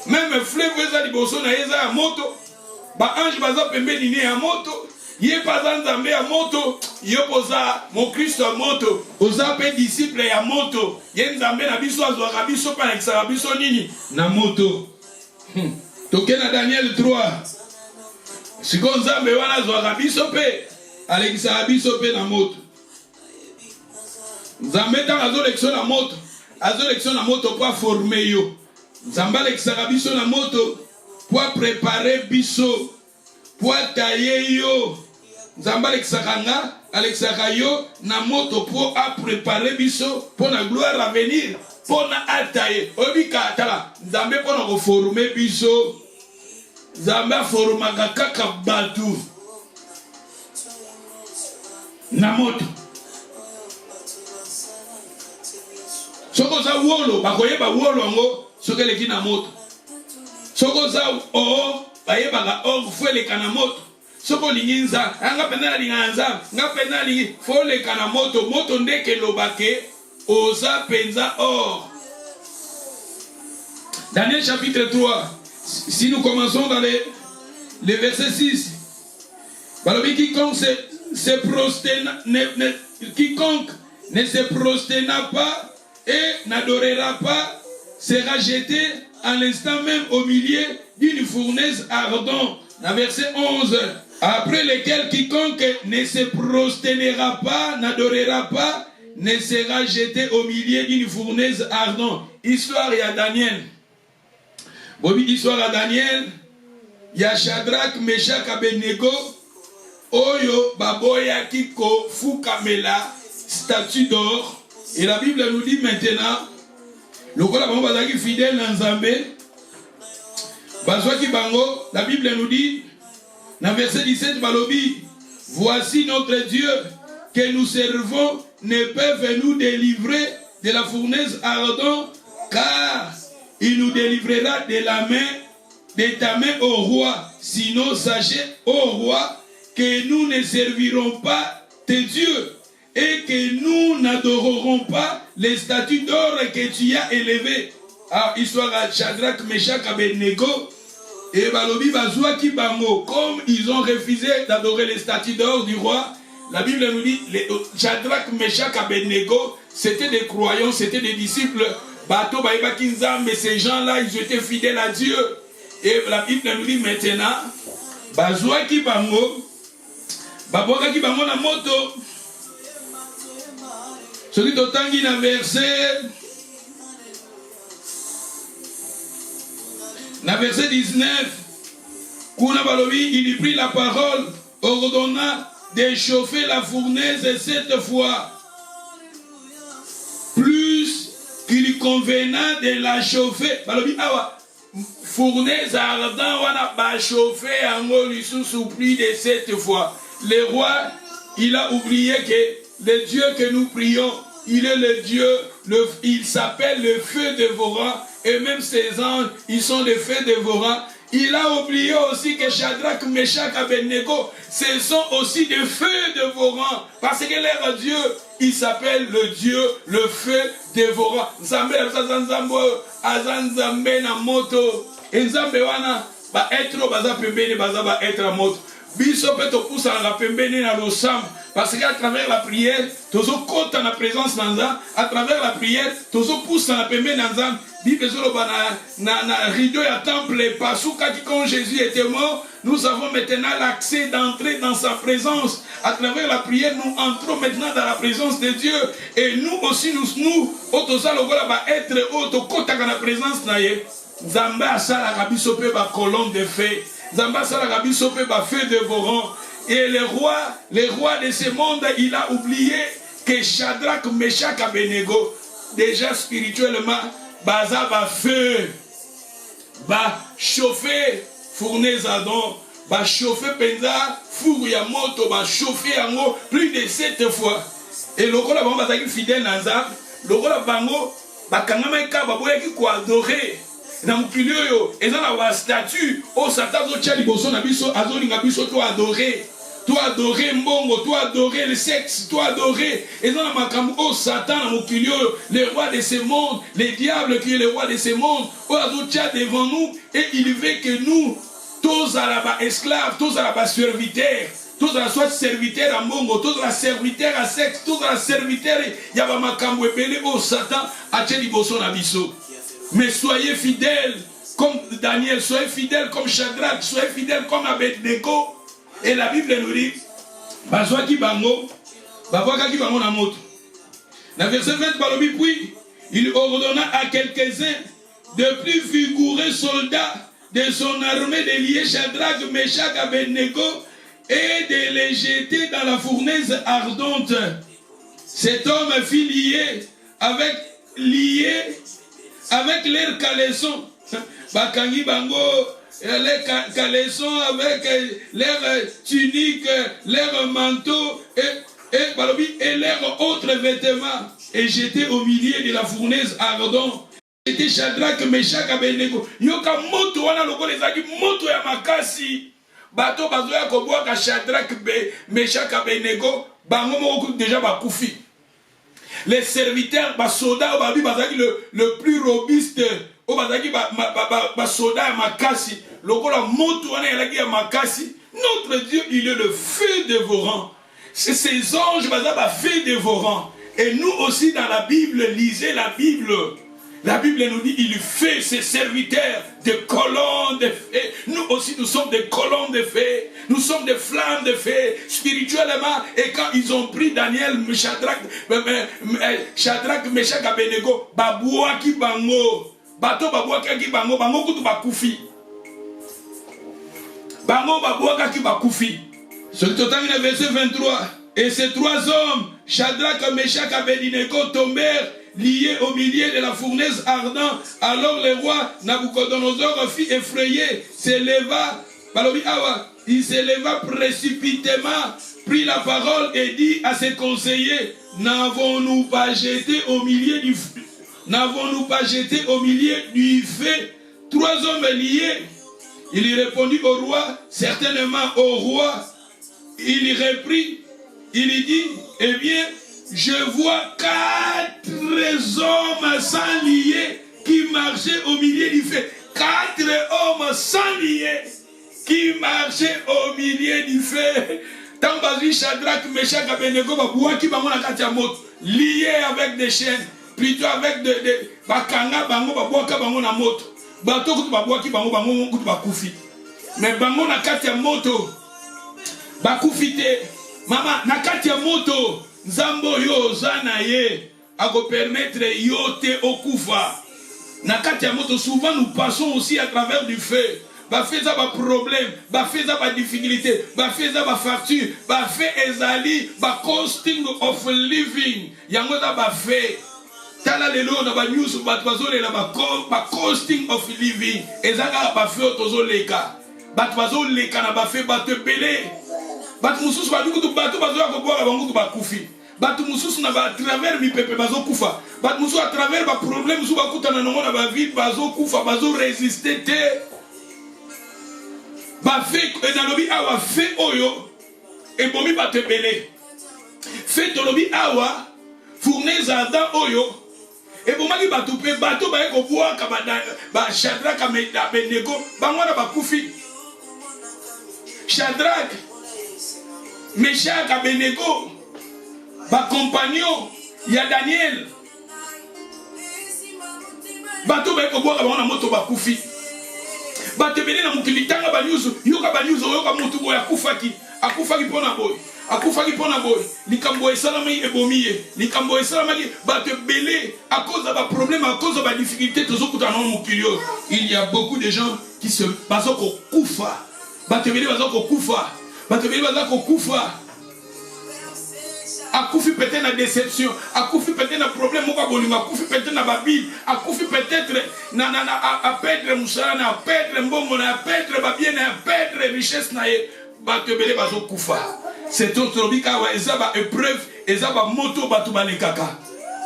même fleuve eza liboso na eza ya moto, ba ange baza pembeni ne ya moto, ye paza nzambe ya moto, yo poza mon Christ ya moto, oza pe disciple ya moto, ye nzambe na biso azwaka biso pa na kisaka biso nini na moto. Toke na Daniel 3. Siko nzambe wana azwaka biso pe alekisaka biso pe na moto. Nzambe tanga azolekisa na moto po former yo. Nzambe alekisaka biso na moto po préparer biso, po tailler yo. Nzambe alekisaka yo na moto po préparer biso po na gloire à venir, po na ataye. Obika atala Nzambe po na ko former biso. Nzambe formaka kaka batu na moto. Soko za wolo, bakoye ba wolo ngo, soke le kina moto. Soko za o, baye baga or fue le kana moto. Soko linginza, nga pena linganza, nga pena lingi, fue le kana moto, moto ndeke lobake, oza penza or. Daniel chapitre 3, si nous commençons dans les versets 6, quiconque ne se prosterna pas et n'adorera pas sera jeté à l'instant même au milieu d'une fournaise ardente. Dans verset 11, après lequel quiconque ne se prosternera pas, n'adorera pas, ne sera jeté au milieu d'une fournaise ardente. Histoire à Daniel. Bobi, histoire à Daniel. Il y a Shadrach, Meshach, Abednego. Oyo, Baboya, Kiko, Fukamela, statue d'or. Et la Bible nous dit maintenant, le Kola Bango Bazaki fidèle dans Zambé. Bazwaki Bango, la Bible nous dit, dans verset 17, Balobi, voici notre Dieu que nous servons ne peut nous délivrer de la fournaise ardente, car il nous délivrera de la main, de ta main au roi. Sinon, sachez, ô roi, que nous ne servirons pas tes dieux et que nous n'adorerons pas les statues d'or que tu as élevées. Alors, histoire à Shadrach, Meshach, Abednego et Balobi Bazouaki Bango, comme ils ont refusé d'adorer les statues d'or du roi, la Bible nous dit, Shadrach, Meshach, Abednego, c'était des croyants, c'était des disciples. Bato Baïba Kinzam, mais ces gens-là, ils étaient fidèles à Dieu. Et la Bible nous dit maintenant, Bazouaki Bango, Baboka ki bango na moto. Celui d'Otangi na verset 19. Kuna Balobi, il prit la parole, ordonna d'échauffer la fournaise 7 fois. Plus qu'il convenait de la chauffer. Balobi, awa, fournaise ardent, wana ba chauffer en lisusu plus de 7 fois. Le roi, il a oublié que le Dieu que nous prions, il est le Dieu, il s'appelle le feu dévorant, et même ses anges, ils sont des feux dévorants. Il a oublié aussi que Shadrach, Meshach, Abednego, ce sont aussi des feux dévorants, parce que leur Dieu, il s'appelle le Dieu, le feu dévorant. Nzambe azanzambe na moto, nzambe wana ba être baza pembeni baza ba être moto. Biso peto poussa la pembeni na losam parce qu'à travers la prière, tozo kota na présence nanza, à travers la prière, tozo poussa la pembeni nanza. Bible zolo bana na rideau ya temple pasuka qui quand Jésus était mort, nous avons maintenant l'accès d'entrer dans sa présence. À travers la prière, nous entrons maintenant dans la présence de Dieu et nous aussi nous otoza logola ba être auto kota na présence na ye. Zamba asala kabiso pe ba colonne de feu. Zamba asala kabiso pe ba feu dévorant. Et le roi de ce monde, il a oublié que Shadrach, Meshach, Abednego, déjà spirituellement, baza ba feu, ba chauffer fournaise à don, ba chauffer penza, four ya moto, ba chauffer yango plus de 7 fois. Et le roi bango bazaki fidèle nanza, le roi bango bakangama ka baboyaki ko adorer. Na mukili oyo eza na ba statue o satan zo tia liboso na biso azolinga biso to adorer. Toi adorer mbongo, toi adorer le sexe, toi adorer. Et dans la makambo, oh Satan, le roi de ce monde, le diable qui est le roi de ce monde, oh adotia devant nous, et il veut que nous, tous à la esclaves, tous à la serviteurs, tous à la soit serviteurs à mbongo, tous à la serviteurs à sexe, tous à la serviteurs, il y a makambo epele, oh Satan, a tcheli bosso na biso. Mais soyez fidèles comme Daniel, soyez fidèles comme Shadrach, soyez fidèles comme Abednego. Et la Bible nous dit, Bazwaki Bango, Babwakaki Bango na moto. Dans verset 20, Balobi, puis il ordonna à quelques-uns de plus vigoureux soldats de son armée de lier Shadrach, Meshach, Abednego et de les jeter dans la fournaise ardente. Cet homme fut lié avec leur caleçon. Bakangi Bango. Les caleçons avec leurs tuniques, leurs manteaux, et et leurs autres vêtements et jetés au milieu de la fournaise ardente. C'était Shadrach, Meshach, Abednego. Yoka moto wana loko lezaki moto ya makasi. Bato bazoya kobwaka Shadrach, Meshach, Abednego. Bango moko déjà bakufi. Les serviteurs, soldats, le plus robuste, soldats makasi. Loko la moto wana yalaki ya makasi. Notre Dieu, il est le feu dévorant. C'est ces anges, feu dévorant. Et nous aussi dans la Bible, lisez la Bible. La Bible nous dit, il fait ses serviteurs des colonnes de feu. Nous aussi, nous sommes des colonnes de feu. Nous sommes des flammes de feu spirituellement. Et quand ils ont pris Daniel, Shadrach, Meshach, Abednego, babouaki bango. Bato babouaki bango, bango kutu bakufi. Bango babouaki bakufi. Ce qui termine le verset 23. Et ces trois hommes, Shadrach, Meshach, Abednego, tombèrent liés au milieu de la fournaise ardente. Alors le roi Nabucodonosor fut effrayé, il s'éleva précipitamment, prit la parole et dit à ses conseillers, n'avons-nous pas jeté au milieu du feu, trois hommes liés? Il y répondit au roi, certainement au roi. Il y reprit, il y dit, eh bien, je vois 4 hommes sans lier qui marchaient au milieu du feu. 4 hommes sans lier qui marchaient au milieu du feu. Tant que Shadrach, Meshach, Abednego, liés avec des chaînes, plutôt avec des bakanga, mais bango na kati ya moto bakufite mama na kati ya moto nzambo yo zana ye ako permettre yote okufa na kati ya moto. Souvent nous passons aussi à travers du feu. Bafeza ba problème, bafeza ba difficulté, bafeza ba facture, bafe ezali ba costing of living. Yango da bafe tala lelo na ba news ba bazole la ba costing of living. Ezaka bafe otozoleka. Bat bazoleka na bafe bato belé. Bat mususu ba duku bato bazoya ko boa bangu ba kufi. Bat mususu na ba travers mi pepe bazo kufa. Bat mususu à travers ba problème mususu ba kutana na ngona ba vie bazo kufa bazo résister te. Ba fait enalobi awa fait oyo et bomi ba te belé. Fait tolobi awa fournaise ardent oyo et bomaki bato pe bato ba ko boa ka ba Shadrach Abednego bangwana ba kufi. Shadrach, Meshach, Abednego, ba compagnon, ya Daniel. Bato ba ko boa ka bangwana moto ba kufi. Bato bene na mukili tanga ba news, yoka ba news yoka moto boya akufaki pona boy. Akufaki pona boy. Likambo esalami ebomiye. Likambo esalami bato belé à cause de ba problème, à cause de ba difficulté tozokuta na mukili. Il y a beaucoup de gens qui se bazoko kufa. Batebele bazako kufa. Batebele bazako kufa. Akufi peut-être na déception, akufi peut-être na problème moko bolinga, akufi peut-être na babil, akufi peut-être na à perdre musala, na perdre mbongo, na perdre babien, na perdre richesse na ye. Batebele bazako kufa. C'est autre bika wa ezaba épreuve, ezaba moto batu balekaka.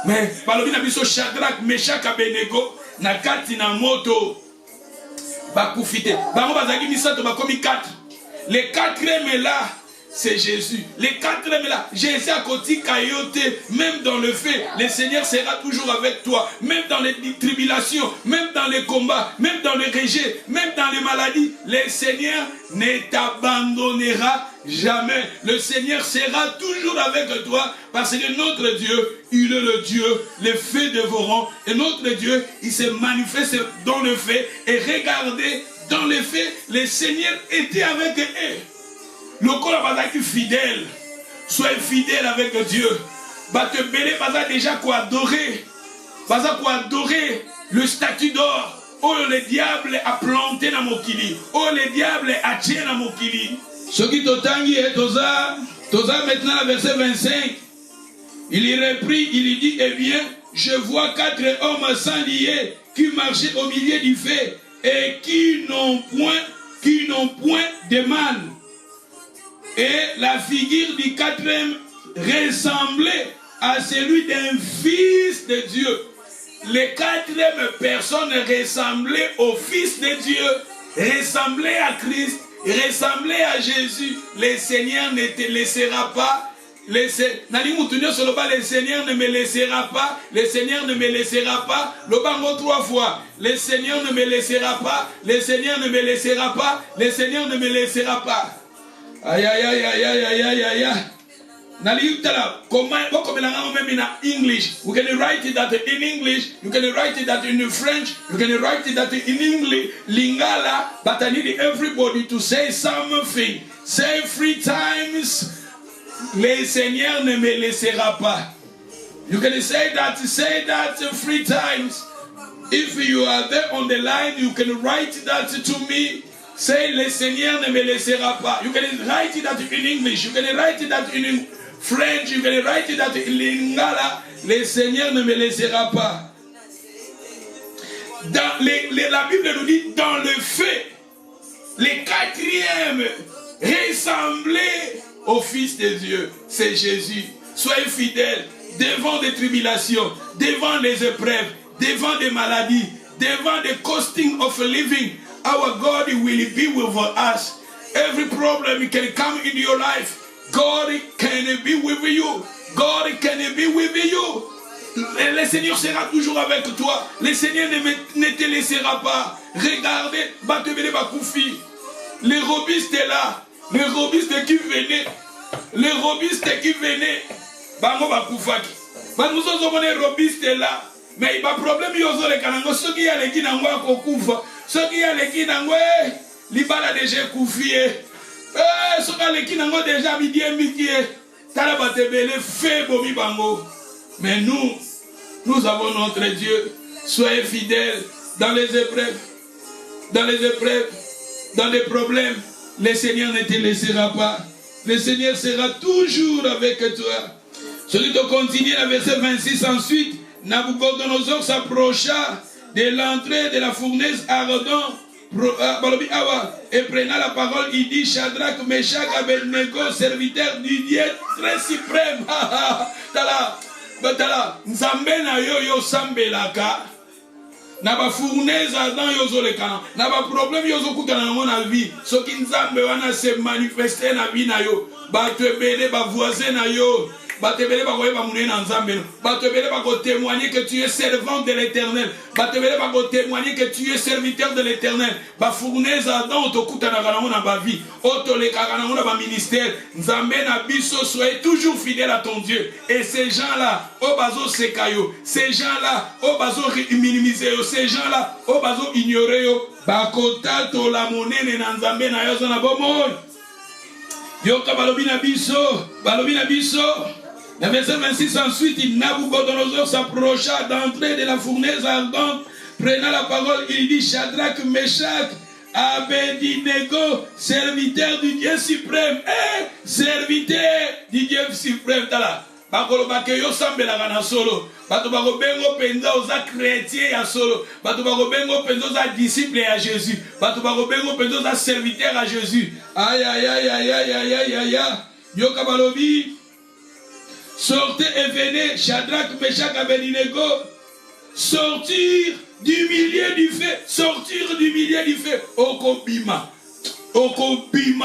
Mais balobi na biso Shadrach, Meshach, Abednego na kati na moto. Bakufite. Bango bazaki misato bakomi 4. Les 4e là, c'est Jésus. Les 4e là, Jésus a côté kayote, même dans le fait, le Seigneur sera toujours avec toi. Même dans les tribulations, même dans les combats, même dans les rejets, même dans les maladies, le Seigneur ne t'abandonnera jamais. Le Seigneur sera toujours avec toi parce que notre Dieu, il est le Dieu, le feu dévorant. Et notre Dieu, il se manifeste dans le feu. Et regardez, dans le feu, le Seigneur était avec eux. Le corps va être fidèle. Soyez fidèle avec Dieu. Va te belé, va déjà quoi adorer. Va quoi adorer le statut d'or. Oh, le diable a planté dans mon kili. Oh, le diable a tué dans mon kili. Ce qui t'otangi est Tosa maintenant, verset 25. Il y reprit, il y dit, eh bien, je vois 4 hommes sans lier qui marchaient au milieu du feu et qui n'ont point de mal. Et la figure du 4e ressemblait à celui d'un fils de Dieu. Les quatrième personne ressemblait au Fils de Dieu, ressemblait à Christ, ressemblait à Jésus. Le Seigneur ne te laissera pas. Le Seigneur ne me laissera pas. Le Seigneur ne me laissera pas. Le bango 3 fois. Le Seigneur ne me laissera pas. Le Seigneur ne me laissera pas. Le Seigneur ne me laissera pas. Aïe aïe aïe aïe aïe aïe aïe aïe aïe. English. We can write it that in English, you can write it that in French, you can write it that in English, Lingala, but I need everybody to say something. Say 3 times, le Seigneur ne me laissera pas. You can say that 3 times. If you are there on the line, you can write that to me. Say, le Seigneur ne me laissera pas. You can write it that in English, you can write it that in French, you can write it that in Lingala, le Seigneur ne me laissera pas. La Bible nous dit, dans le fait, les quatrièmes ressemblaient au Fils de Dieu, c'est Jésus. Soyez fidèles devant des tribulations, devant des épreuves, devant des maladies, devant the costing of living. Our God will be with us. Every problem can come into your life. God can be with you. God can be with you. Le Seigneur sera toujours avec toi. Le Seigneur ne te laissera pas. Regardez, les robustes là, les robustes qui venaient, les robustes qui venaient, bango bakufaki. Nous sommes les robustes là, mais il y a un problème. Les kanango, ceux qui ont les kinango akokufa, ceux qui ont les kinango, libala déjà koufié. Ceux qui ont les kinango déjà bidie mikie, talabatebele fait bomi bango. Mais nous avons notre Dieu. Soyez fidèles dans les épreuves, dans les problèmes. Le Seigneur ne te laissera pas. Le Seigneur sera toujours avec toi. Celui qui continue, le verset 26 ensuite, Nabucodonosor s'approcha de l'entrée de la fournaise ardente et prenant la parole, il dit, Shadrach, Meshach, Abednego, serviteurs du Dieu très suprême. Batala, Nzambe na yo sambelaka. Na ba fournaise dans yo zolekana. Na ba problème yo zokutana na mona vie. Soki Nzambe wana se manifester na vie na yo. Ba tebele ba voisin na yo. Ba tebele ba koyeba munene na Nzambe. Ba tebele ba ko témoigner que tu es servant de l'Éternel. Ba tebele ba ko témoigner que tu es serviteur de l'Éternel. Ba fournaise dans to kutana na mona ba vie. Oto le kana mona ba ministère. Nzambe na biso, soyez toujours fidèle à ton Dieu. Et ces gens-là, au bazo sekayo, ces gens-là, au bazo minimiser, ces gens-là, au bazo ignorer yo, bakota to la monene na Nzambe na yo na bomoi. Yoka balobina biso. Le verset 26 ensuite, Nabucodonosor s'approcha d'entrer de la fournaise ardente, prenant la parole, il dit, Shadrach, Meshach, Abednego, serviteur du Dieu suprême. Serviteur du Dieu suprême. Tala. Bakolo bakeyo sambela kana solo. Bato bako bengo penza oza chrétien ya solo. Bato bako bengo penza oza disciple à Jésus. Bato bako bengo penza oza serviteur à Jésus. Aïe aïe aïe aïe aïe aïe aïe aïe. Yoka balobi. Sortez et venez, Shadrach, Meshach, Abednego, sortir du milieu du feu, sortir du milieu du feu. Okobima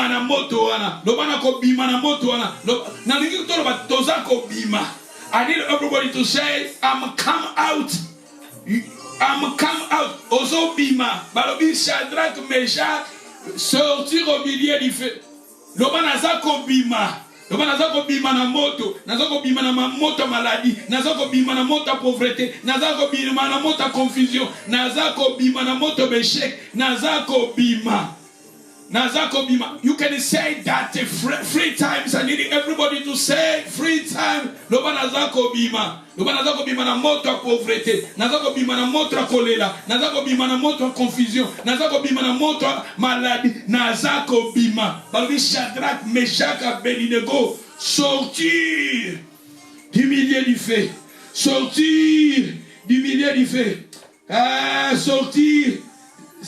na moto wana, lobana kobima na moto wana. Na lingi to loba toza kobima. I need everybody to say, I'm come out. I'm come out. Ozo bima. Balobi Shadrach, Meshach, sortir au milieu du feu. Lobana za kobima. Nazako bima na moto, nazako bima na moto maladie, nazako bima na moto pauvreté, nazako bima na moto confusion, nazako bima na moto échec, nazako bima. You can say that 3 times. I need everybody to say 3 times. Loba nazako bima. Loba nazako bima na moto pauvreté, nazako bima na moto choléra, nazako bima na moto confusion, nazako bima na moto maladie, nazako bima. Balbi Shadrach, Meshach, Abednego, sortir du milieu du feu. Sortir du milieu du feu. Sortir.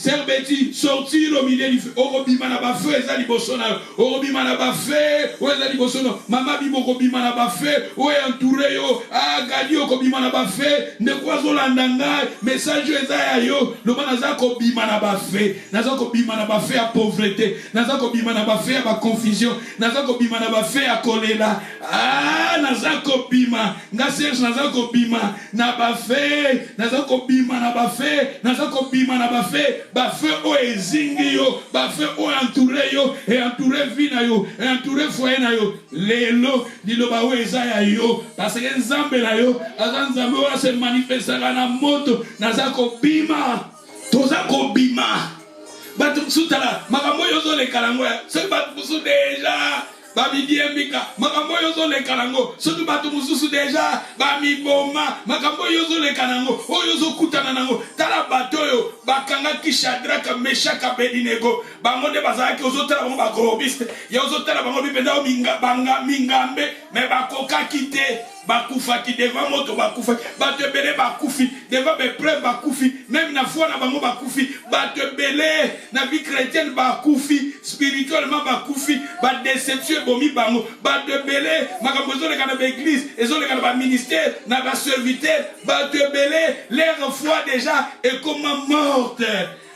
Sœur Betty, sortir au milieu du feu. Orobima na ba feu ezali bosona. Orobima na ba feu, o ezali bosona. Mama bibo kobima na ba feu, o entouré yo. Ah gadi okobima na ba feu, ne kwazo landanga, message ezaya yo. Le bana kobima na ba feu. Naza kobima na ba feu à pauvreté. Naza kobima na ba feu à confusion. Naza kobima na ba feu à kolela. Ah naza kobima. Nga Serge naza kobima na ba feu. Naza kobima na ba feu. Naza kobima na ba feu. Ba feu o ezingi yo. Ba feu o entouré yo. Et entouré vie na yo. Et entouré foyer na yo. Lelo liloba o ezaya yo. Parce que nzambe na yo. Aza nzambe o se manifestera na moto. Naza kobima. Toza kobima. Batu sutala. Makambo yozo le kalangoya. Se batu musu deja. Bami diembika, makambo yozo le kanango, sotu batu mususu deja, bami boma, makambo yozo le kanango, o yozo kutana nango, tala batoyo, bakanga kishadraka meshaka bedinego, bangonde bazaki yozo tala bango bagrobiste, yozo tala bango bipenda banga mingambe, me bakoka kite, bakufa ki devant moto bakufa, bate bele bakufi, devant be preuve bakufi, même na foi na bango bakufi, bate bele, na vie chrétienne bakufi, spirituellement bakufi, ba déception bomi bango, bate bele, makambozo le kana ba église, ezo le kana ba ministère, na ba serviteur, bate bele, leur foi déjà est comme morte.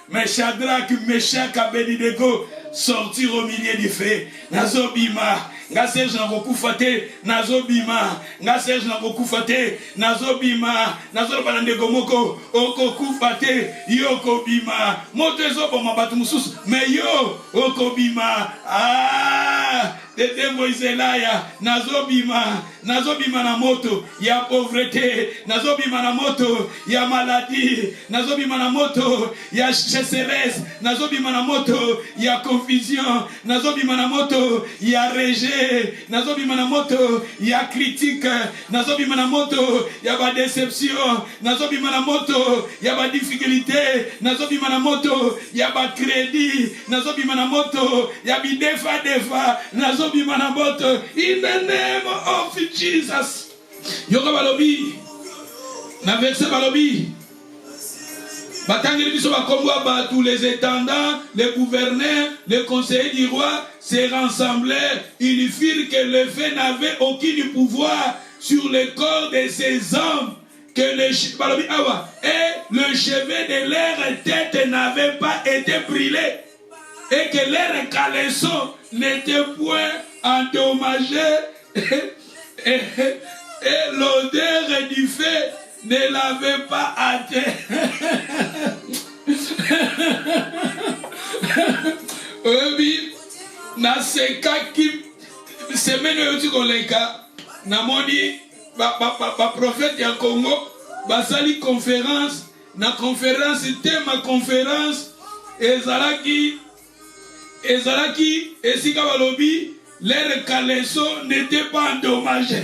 Mais Shadrach, Meshach, Abednego sortir au milieu du feu. Nazobima, nga Serge na kokufate, nazobima, nga Serge na kokufate, nazobima, nazoloba na ndeko moko, okokufate, yokobima. Moto ezoboma batu mususu, mais yo okobima. Ah, Tete Moiselaya, nazobima, nazobima na moto ya pauvreté, nazobima na moto ya maladie, nazobima na moto ya sécheresse, nazobima na moto ya confusion, nazobima na moto ya rejet, nazobima na moto ya critique, nazobima na moto ya ba déception, nazobima na moto ya ba difficulté, nazobima na moto ya ba crédit, nazobima na moto ya bidefa defa, nazobima na moto in the name of Jesus. Yoka balobi na verset balobi batangeli biso bakombo ba tous les intendants, les gouverneurs, les conseillers du roi se rassemblèrent. Ils firent que le feu n'avait aucun pouvoir sur le corps de ces hommes, que le chevet de leur tête n'avait pas été brûlé et que leur caleçon n'était point endommagé et l'odeur du feu ne l'avait pas atteint. Oui, na seka ki semaine yoti koleka na moni ba prophète ya Congo basali conférence na conférence thème conférence ezalaki esika balobi leur caleçon n'était pas endommagé.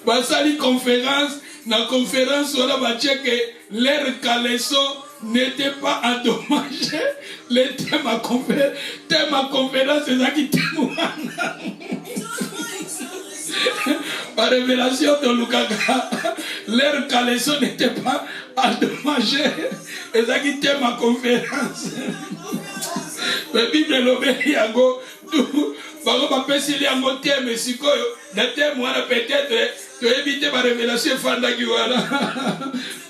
Basali conférence, na conférence on a dit que leur caleçon n'était pas endommagé. Le thème à conférence c'est ça qui témoigne. Par révélation de Lukaka, leur caleçon n'était pas endommagé. C'est ça qui thème à conférence. La Bible l'obéit yango. Bako bapesi yango thème sikoyo. Le thème wana peut-être tu éviter ma révélation fandaki wana.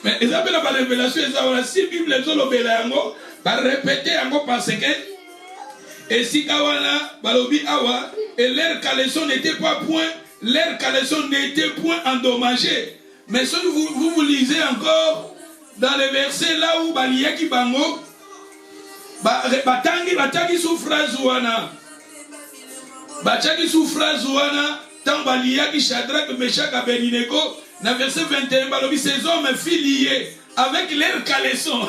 Mais ils appellent la révélation ça si Bible l'obéit yango, ba répéter yango parce que et si kawana balobi awa et leur caleçon n'était pas point, leur caleçon n'était point endommagé. Mais si vous lisez encore dans les versets là où baliyaki bango batangi souffrance wana bataki souffrance wana tant baliyaki Shadrach, Meshach, Abednego na verset 21 balobi ces hommes furent liés avec leur caleçon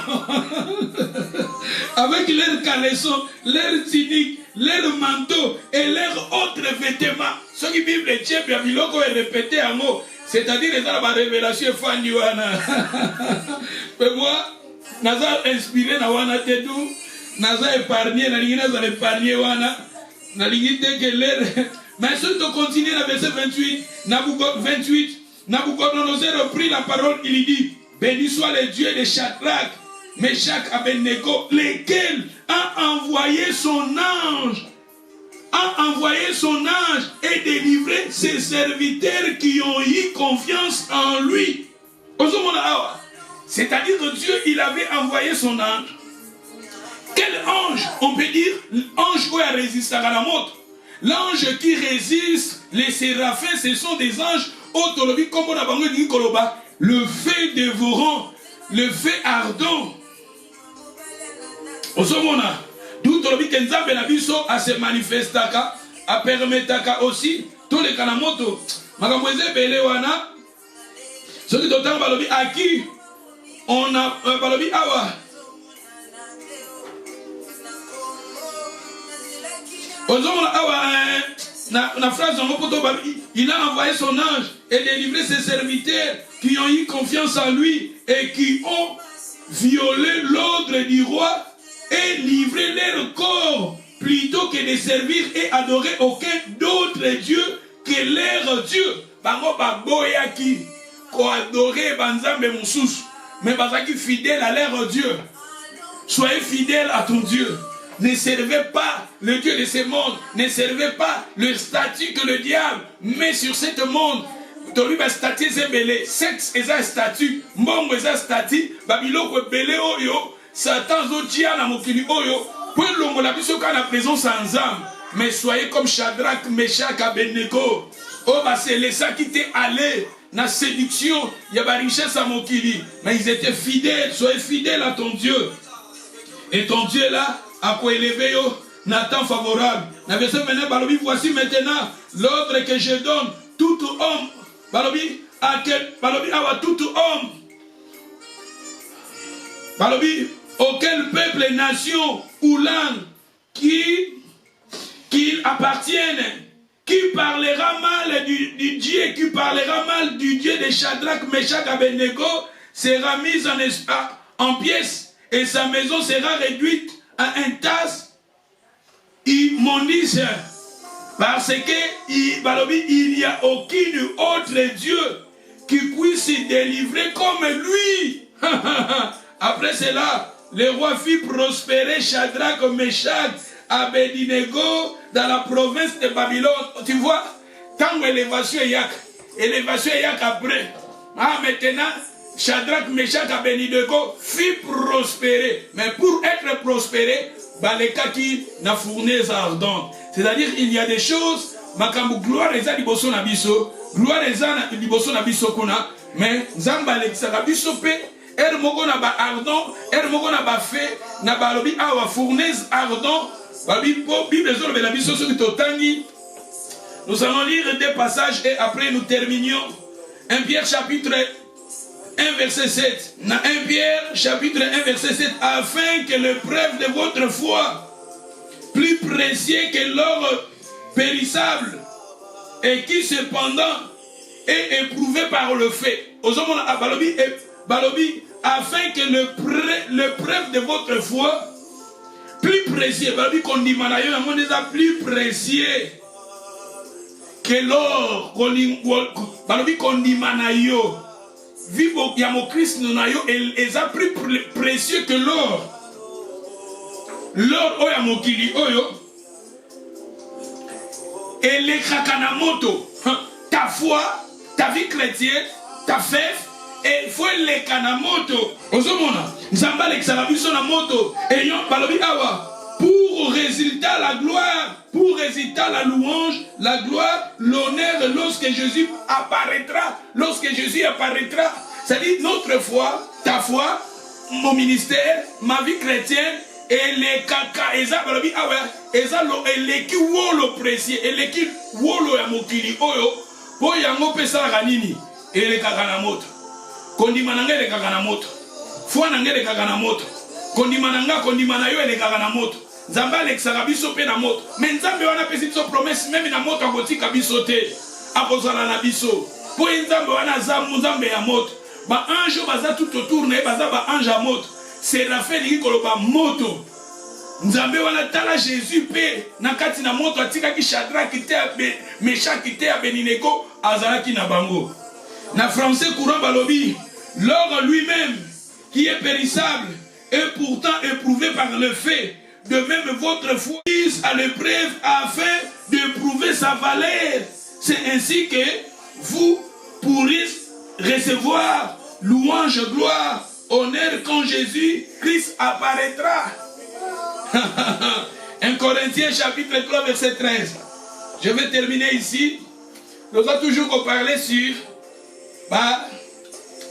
avec leur caleçon, leur tunique, leur manteau et leurs autres vêtements. Ce qui Bible tient bien biloko est répété en mots, c'est-à-dire les la révélation fani wana. Mais moi naza inspiré na wana tedu, naza épargné na lingina za épargné wana, na lingite que leur. Mais si tu continues dans verset 28, Nabucodonosor reprit la parole, il dit: béni soit le Dieu de Shadrach, Meshach, Abednego, lequel a envoyé son ange, et délivré ses serviteurs qui ont eu confiance en lui. C'est-à-dire que Dieu, il avait envoyé son ange. Quel ange? On peut dire ange qui résiste à la mort. L'ange qui résiste, les séraphins, ce sont des anges autologiques, comme on a dit, le feu dévorant, le feu ardent. Osomona, d'où tolobi kenzabe na biso a se manifestaka, a permetaka aussi tous les kanamoto. Makamweze bele wana, ce qui total balobi à qui on a balobi awa. Osomona awa na phrase en mopoto balobi, il a envoyé son ange et délivré ses serviteurs qui ont eu confiance en lui et qui ont violé l'ordre du roi et livré leur corps plutôt que de servir et adorer aucun d'autre Dieu que leur Dieu. Bango baboyaki ko adorer banzambe mususu, mais bazaki fidèle à leur Dieu. Soyez fidèle à ton Dieu. Ne servez pas le Dieu de ce monde. Ne servez pas le statut que le diable met sur ce monde. Tolu ba statut zembele, sexe eza statut, mbongo eza statut, babiloko bele oyo. Satan zotia na mokili oyo pour longola biso ka na présence ensemble. Mais soyez comme Shadrach, Meshach, Abednego. Oh bah c'est les ça qui t'est allé na séduction, il y a ba richesse à mokili, mais ils étaient fidèles. Soyez fidèles à ton Dieu. Et ton Dieu là a quoi élevé yo na temps favorable. Na verset maintenant balobi, voici maintenant l'ordre que je donne tout homme. Balobi à quel balobi à tout homme. Balobi auquel peuple, nation ou langue qu'il appartienne, qui parlera mal du Dieu, qui parlera mal du Dieu de Shadrach, Meshach, Abednego, sera mis en pièces et sa maison sera réduite à un tas immondice. Parce que il n'y a aucun autre Dieu qui puisse se délivrer comme lui. Après cela, le roi fit prospérer Shadrach, Meshach, Abednego dans la province de Babylone. Tu vois, quand l'élévation est yak après. Ah, maintenant, Shadrach, Meshach, Abednego fit prospérer. Mais pour être prospéré, baleka qui n'a fournaise ardente. C'est-à-dire, il y a des choses, makambu gloire eza liboso na biso, gloire eza liboso na biso kuna, mais zamba lekisaka biso pe. Er moko na ba ardent, er moko na ba fait, na ba lobi awa fournaise ardent, Bible zolo la biso sur totangi. Nous allons lire des passages et après nous terminions. 1 Pierre chapitre 1 verset 7. 1 Pierre chapitre 1 verset 7. Afin que le preuve de votre foi, plus précieux que l'or périssable, et qui cependant est éprouvé par le fait. Aux hommes à Balobi, afin que le preuve de votre foi, plus précieux, Balobi kondimanayo, plus précieux que l'or, Balobi kondimanayo, vivo yamo Christ nunayo, est plus précieux que l'or. L'or oya mokili oyo, et les kakanamoto, ta foi, ta vie chrétienne, ta fête. Et il faut les kanamoto. Ozomona, nzamba l'exalabiso na moto. Ayant balobi awa. Pour résultat la gloire, pour résultat la louange, la gloire, l'honneur lorsque Jésus apparaîtra. Lorsque Jésus apparaîtra. C'est-à-dire notre foi, ta foi, mon ministère, ma vie chrétienne, et les kaka, eza balobi awa. Eza lo eleki wolo précieux, eleki wolo ya mokili oyo. Po yango pesa ganini. Et les kaka na moto. Kondima nanga ele kaka na moto. Foi nanga ele kaka na moto. Kondima nanga kondima na yo ele kaka na moto. Nzamba alexaka biso pe na moto. Mais nzambe wana pesi biso promesse même na moto akotika biso te. Akozala na biso. Po nzambe wana zamu nzambe ya moto. Ba ange baza tout autour na baza ba ange ya moto. Séraphin lingi koloba moto. Nzambe wana tala Jésus pe na kati na moto atikaki Shadrach te Meshach te Abednego azalaki na bango. Na français courant balobi l'or lui-même, qui est périssable, est pourtant éprouvé par le fait. De même, votre foi mise à l'épreuve afin d'éprouver sa valeur. C'est ainsi que vous pourrez recevoir louange, gloire, honneur quand Jésus-Christ apparaîtra. 1 Corinthiens chapitre 3 verset 13. Je vais terminer ici. Nous allons toujours parler sur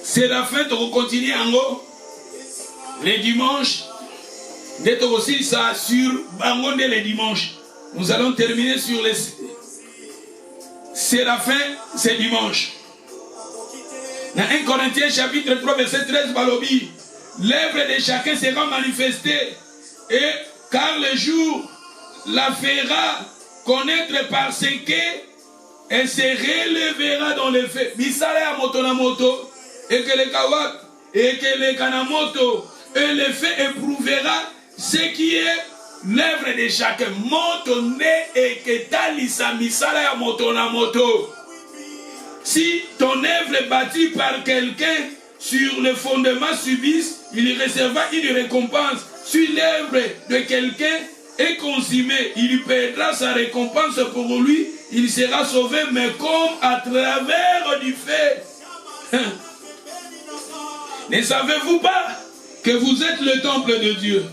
Séraphin, tu continues en haut les dimanches. D'être aussi ça sur Bangonde les dimanches. Nous allons terminer sur les Séraphins, c'est dimanche. Dans 1 Corinthiens chapitre 3 verset 13, Balobi, l'œuvre de chacun sera manifestée, et car le jour la fera connaître par ce qu'elle se relèvera dans les faits. Bisala moto na moto, et que le kawak, et que le kanamoto, et le fait éprouvera ce qui est l'œuvre de chacun. Moto ne et que talisa misala ya moto na moto. Si ton œuvre est bâtie par quelqu'un sur le fondement subisse, il recevra une récompense. Si l'œuvre de quelqu'un est consumée, il perdra sa récompense pour lui, il sera sauvé, mais comme à travers du fait. Ne savez-vous pas que vous êtes le temple de Dieu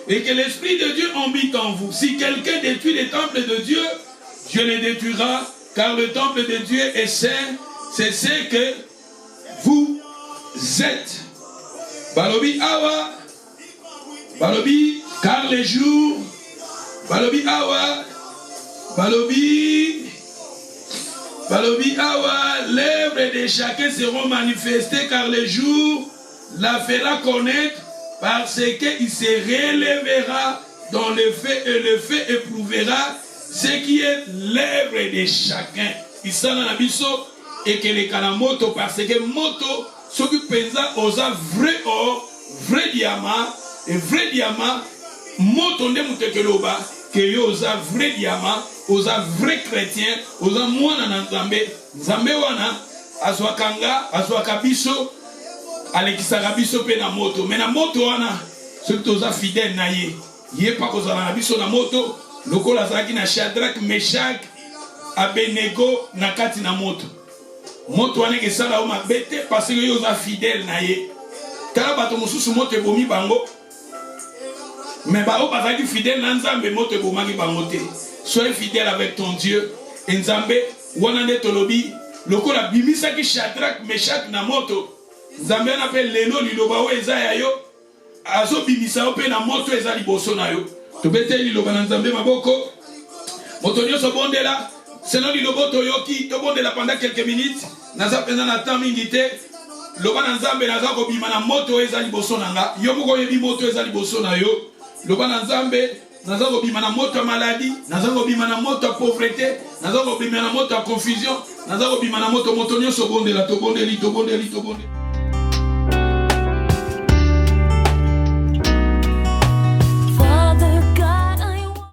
et que l'Esprit de Dieu habite en vous? Si quelqu'un détruit le temple de Dieu, Dieu le détruira, car le temple de Dieu est saint, c'est ce que vous êtes. Balobi awa, Balobi, car les jours, Balobi awa, Balobi awa, l'œuvre de chacun seront manifestées, car les jours la fera connaître, parce qu'il se relèvera dans le fait, et le fait éprouvera ce qui est l'œuvre de chacun. Isana nabiso et que les kanamoto, parce que moto, ce qui pensa osa vrai or, vrai diamant, et vrai diamant, moto ne mutekeloba, que yo osa vrai diamant, osa vrai chrétien, osa mwana na nzambe, nzambe wana, aswakanga, aswakabiso, alekisaka biso pe na moto. Mais na moto wana, ceux qui osa fidèle na ye, ye pa kozala na biso na moto, lokola azalaki na Shadrach, Meshach, Abednego na kati na moto. Moto wana kesala o mabete parce que yo oza fidèle na ye. Tala bato mosusu moto ebomi bango. Mais ba o bazaki fidèle na Nzambe moto ebomaki bango te. Sois fidèle avec ton Dieu. Et Nzambe wana nde tolobi lokola bimisaki Shadrach, Meshach na moto. Nzambe na pe lelo liloba o eza ya yo. Azo bimisa o pe na moto eza liboso na yo. Tobete liloba na Nzambe maboko. Moto nyonso bondela. Sinon liloba toyoki tobondela pendant quelques minutes. Naza pena na temps mingi te. Loba na Nzambe naza kobima na moto eza liboso na nga. Yo moko yebi moto eza liboso na yo. Loba na Nzambe naza kobima na moto ya maladie, naza kobima na moto ya pauvreté, naza kobima na moto ya confusion, naza kobima na moto nyonso bondela tobondeli.